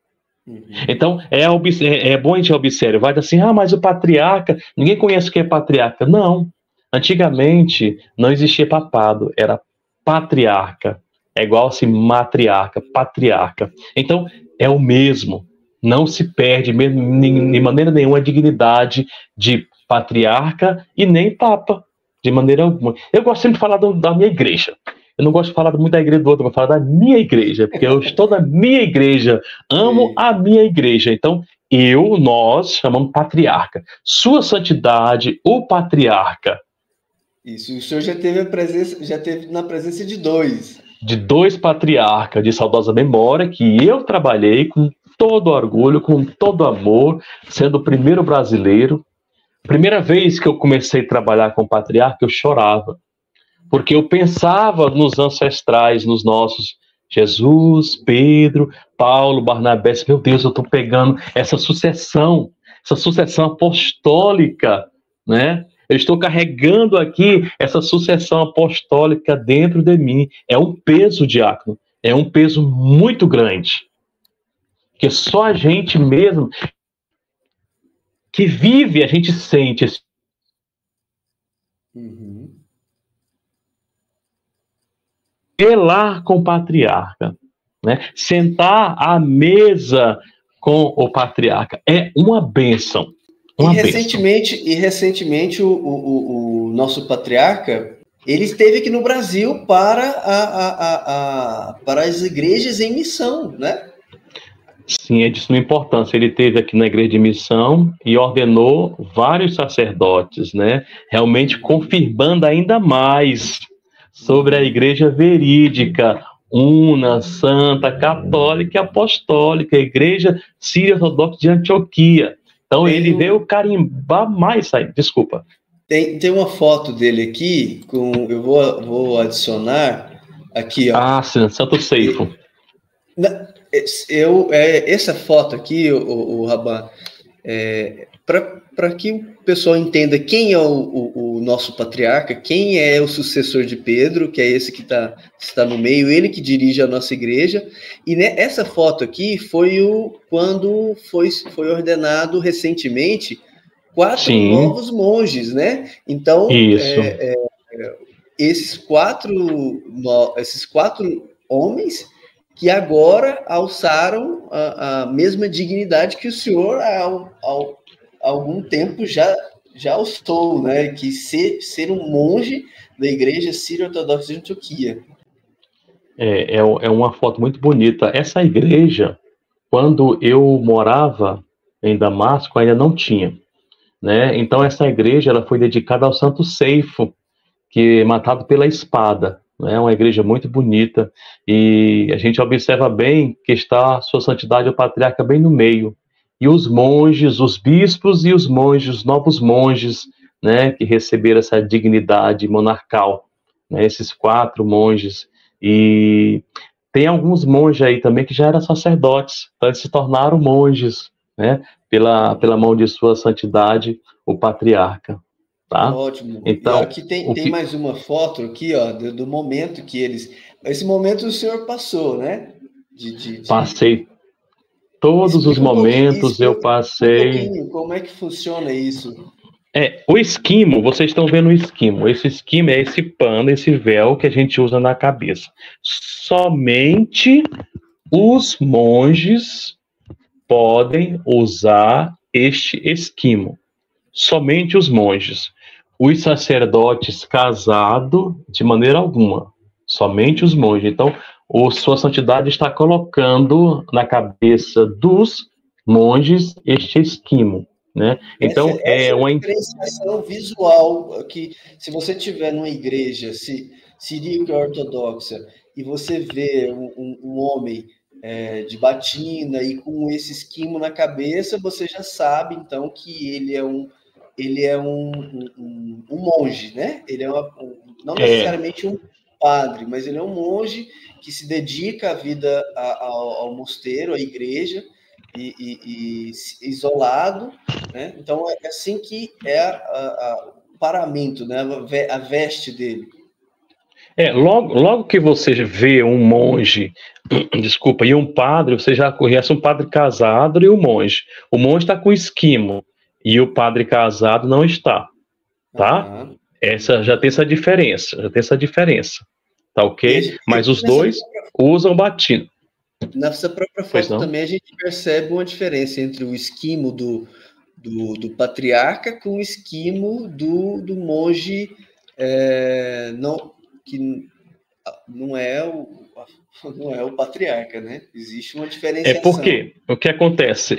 Uhum. Então, é bom a gente observar, vai dizer assim, mas o patriarca, ninguém conhece o que é patriarca. Não. Antigamente, não existia papado, era patriarca. É igual assim, matriarca, patriarca. Então, é o mesmo. Não se perde de maneira nenhuma a dignidade de patriarca e nem papa, de maneira alguma. Eu gosto sempre de falar da minha igreja. eu não gosto de falar muito da igreja do outro, eu vou falar da minha igreja, porque eu estou na minha igreja, amo a minha igreja. Então, nós chamamos patriarca. Sua Santidade, o patriarca. Isso, o senhor já teve na presença de dois. De dois patriarcas de saudosa memória, que eu trabalhei com todo orgulho, com todo amor, sendo o primeiro brasileiro. Primeira vez que eu comecei a trabalhar com patriarca, eu chorava, porque eu pensava nos ancestrais, nos nossos Jesus, Pedro, Paulo, Barnabé. Meu Deus, eu estou pegando essa sucessão apostólica, né? Eu estou carregando aqui essa sucessão apostólica dentro de mim. É um peso, diácono, é um peso muito grande, que só a gente mesmo que vive, a gente sente esse. Lá com o patriarca, né? Sentar à mesa com o patriarca é uma bênção. Recentemente o nosso patriarca, ele esteve aqui no Brasil para as igrejas em missão, né? Sim, é de suma importância. Ele esteve aqui na igreja de missão e ordenou vários sacerdotes, né? Realmente confirmando ainda mais sobre a igreja verídica, una, santa, católica e apostólica, a igreja sírio-ortodoxa de Antioquia. Então ele veio carimbar mais aí. Desculpa. Tem uma foto dele aqui, eu vou adicionar aqui, ó. Ah, sim, Santo Seifo. Essa foto aqui, o Raban, para que o pessoal entenda quem é o nosso patriarca, quem é o sucessor de Pedro, que é esse que está no meio, ele que dirige a nossa igreja. E essa foto aqui foi quando foi ordenado recentemente 4 novos monges, né? Então, esses quatro homens que agora alçaram a mesma dignidade que o senhor há algum tempo já alçou, né? Que ser um monge da igreja sírio-ortodoxa de Antioquia. É uma foto muito bonita. Essa igreja, quando eu morava em Damasco, ainda não tinha, né? Então essa igreja ela foi dedicada ao Santo Seifo, que é matado pela espada. É uma igreja muito bonita e a gente observa bem que está Sua Santidade o Patriarca bem no meio. E os monges, os bispos e os monges, os novos monges, né, que receberam essa dignidade monarcal, né, esses 4 monges. E tem alguns monges aí também que já eram sacerdotes, então eles se tornaram monges, né, pela mão de Sua Santidade o Patriarca. Tá? Ótimo. Então, e aqui tem mais uma foto aqui, ó, do momento que eles. Esse momento o senhor passou, né? Passei todos os momentos, eu passei. Um pouquinho, como é que funciona isso? O esquimo, vocês estão vendo o esquimo. Esse esquimo é esse pano, esse véu que a gente usa na cabeça. Somente os monges podem usar este esquimo. Somente os monges. Os sacerdotes casados, de maneira alguma. Somente os monges. Então, Sua Santidade está colocando na cabeça dos monges este esquimo, né? Então, essa uma diferenciação visual que, se você tiver numa igreja sírica ortodoxa e você vê um homem de batina e com esse esquimo na cabeça, você já sabe, então, que ele é um monge, né? Ele é não necessariamente um padre, mas ele é um monge que se dedica a vida ao mosteiro, à igreja, e isolado, né? Então é assim que é o paramento, né? A veste dele. Logo que você vê um monge, desculpa, e um padre, você já conhece um padre casado e um monge. O monge está com esquimo e o padre casado não está, tá? Já tem essa diferença, tá ok? Mas os dois usam batina. Nessa própria foto também a gente percebe uma diferença entre o esquimo do patriarca com o esquimo do monge não é o patriarca, né? Existe uma diferenciação. É porque o que acontece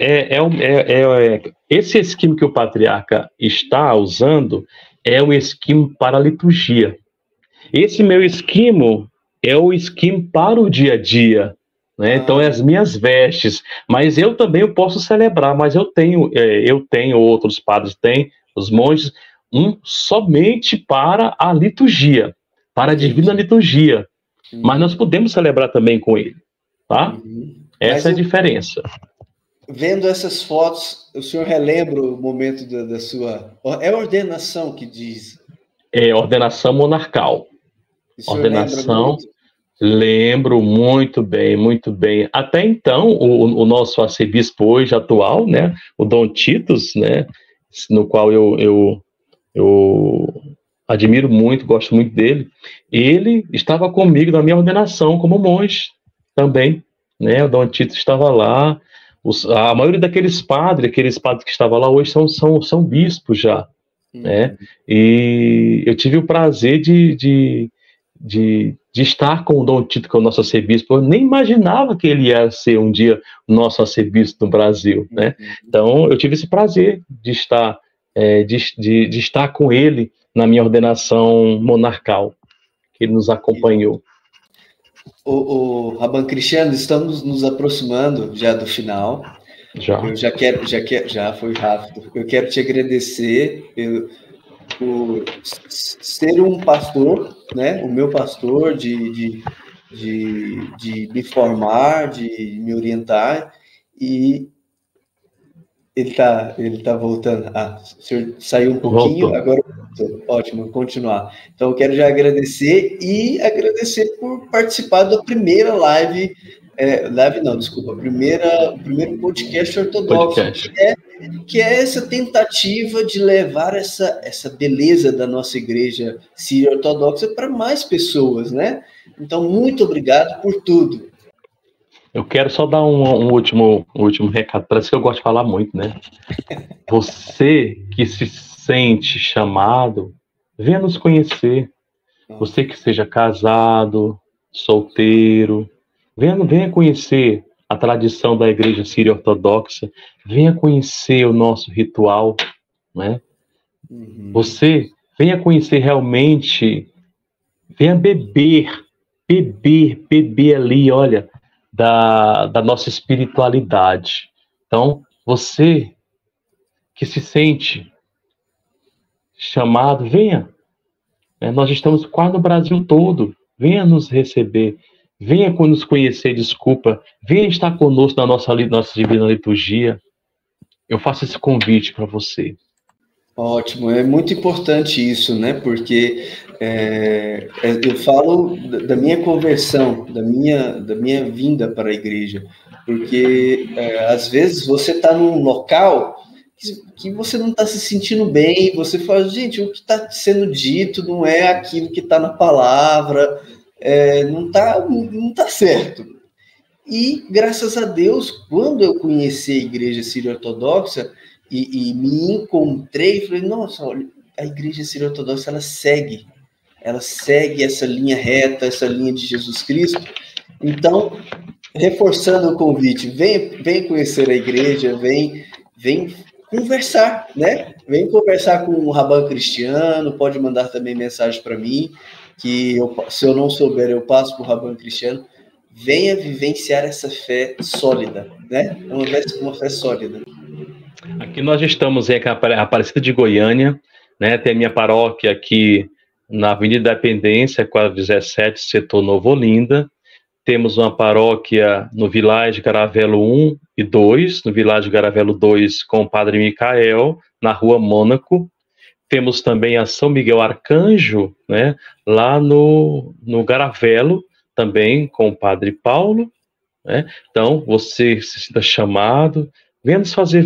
esse esquema que o patriarca está usando é o esquema para a liturgia. Esse meu esquema é o esquema para o dia a dia, né? Então, é as minhas vestes. Mas eu também posso celebrar, mas eu tenho outros padres têm, os monges, somente para a liturgia, para a divina liturgia. Mas nós podemos celebrar também com ele, tá? Essa é a diferença. Vendo essas fotos, o senhor relembra o momento da sua... É ordenação que diz? É ordenação monarcal. Ordenação, lembro muito bem, muito bem. Até então, o nosso arcebispo hoje atual, né, o Dom Titus, né, no qual eu admiro muito, gosto muito dele, ele estava comigo na minha ordenação como monge também, né, o Dom Titus estava lá, a maioria daqueles padres que estavam lá hoje são bispos já, né, e eu tive o prazer de estar com o Dom Tito, que é o nosso arcebispo. Eu nem imaginava que ele ia ser um dia o nosso arcebispo no Brasil, né? Então, eu tive esse prazer de estar, de estar com ele na minha ordenação monarcal, que ele nos acompanhou. O Raban Cristiano, estamos nos aproximando já do final. Já. Eu já foi rápido. Eu quero te agradecer por ser um pastor, né? O meu pastor, de me formar, de me orientar, e ele tá voltando. O senhor saiu um pouquinho, voltou. Agora voltou. Ótimo, continuar. Então, eu quero já agradecer por participar da primeira live, o primeiro podcast ortodoxo, que é essa tentativa de levar essa beleza da nossa igreja sírio-ortodoxa para mais pessoas, né? Então, muito obrigado por tudo. Eu quero só dar um último recado, parece que eu gosto de falar muito, né? Você que se sente chamado, venha nos conhecer. Você que seja casado, solteiro, venha conhecer a tradição da igreja sírio-ortodoxa, venha conhecer o nosso ritual, né? Você venha conhecer realmente, venha beber ali, olha, da nossa espiritualidade. Então, você que se sente chamado, venha. Nós estamos quase no Brasil todo. Venha nos receber. Venha nos conhecer, venha estar conosco na nossa divina liturgia. Eu faço esse convite para você. Ótimo, é muito importante isso, né? Porque eu falo da minha conversão, da minha vinda para a igreja, porque às vezes você está num local que você não está se sentindo bem, você fala, gente, o que está sendo dito não é aquilo que está na palavra, não tá certo. E, graças a Deus, quando eu conheci a igreja sírio-ortodoxa e me encontrei, falei, nossa, olha, a igreja sírio-ortodoxa, ela segue essa linha reta, essa linha de Jesus Cristo. Então, reforçando o convite, vem conhecer a igreja, vem conversar, né? Vem conversar com o Raban Cristiano, pode mandar também mensagem para mim, que se eu não souber, eu passo para o Raban Cristiano. Venha vivenciar essa fé sólida, né? Uma fé sólida. Aqui nós estamos em Aparecida de Goiânia, né? Tem a minha paróquia aqui na Avenida Independência, quadra 17, setor Novo Olinda. Temos uma paróquia no Vilage Garavelo 1 e 2, no Vilage Garavelo 2 com o Padre Micael, na Rua Mônaco. Temos também a São Miguel Arcanjo, né, lá no Garavelo, também com o Padre Paulo. Né? Então, você se sinta chamado, venha nos fazer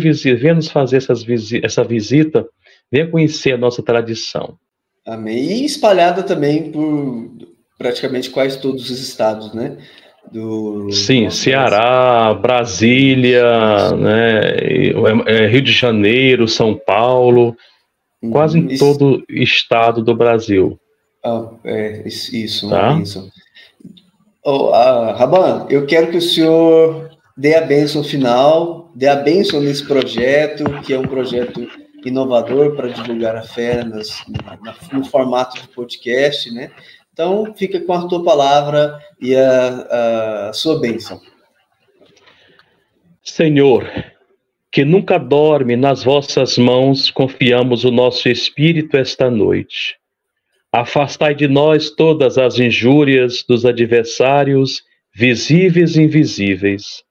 essa visita, venha conhecer a nossa tradição. Amém. E espalhada também por praticamente quase todos os estados, né? Sim, Ceará, Brasília, né? Rio de Janeiro, São Paulo, quase em todo estado do Brasil. Isso, tá? Isso. Raban, eu quero que o senhor dê a bênção final, dê a bênção nesse projeto, que é um projeto inovador para divulgar a fé no formato de podcast, né? Então, fica com a tua palavra e a sua bênção. Senhor, que nunca dorme, nas vossas mãos confiamos o nosso espírito esta noite. Afastai de nós todas as injúrias dos adversários, visíveis e invisíveis.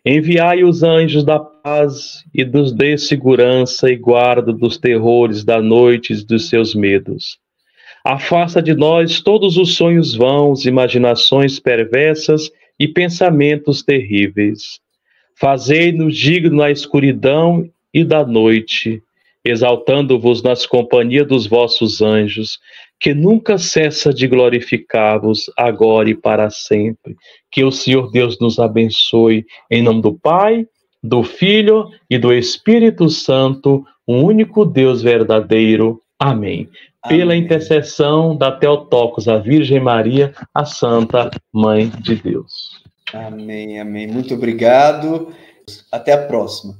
Enviai os anjos da paz e nos dê segurança e guarda dos terrores da noite e dos seus medos. Afasta de nós todos os sonhos vãos, imaginações perversas e pensamentos terríveis. Fazei-nos dignos na escuridão e da noite, exaltando-vos nas companhias dos vossos anjos, que nunca cessa de glorificar-vos, agora e para sempre. Que o Senhor Deus nos abençoe, em nome do Pai, do Filho e do Espírito Santo, um único Deus verdadeiro. Amém. Pela intercessão da Theotokos, a Virgem Maria, a Santa Mãe de Deus. Amém, amém. Muito obrigado. Até a próxima.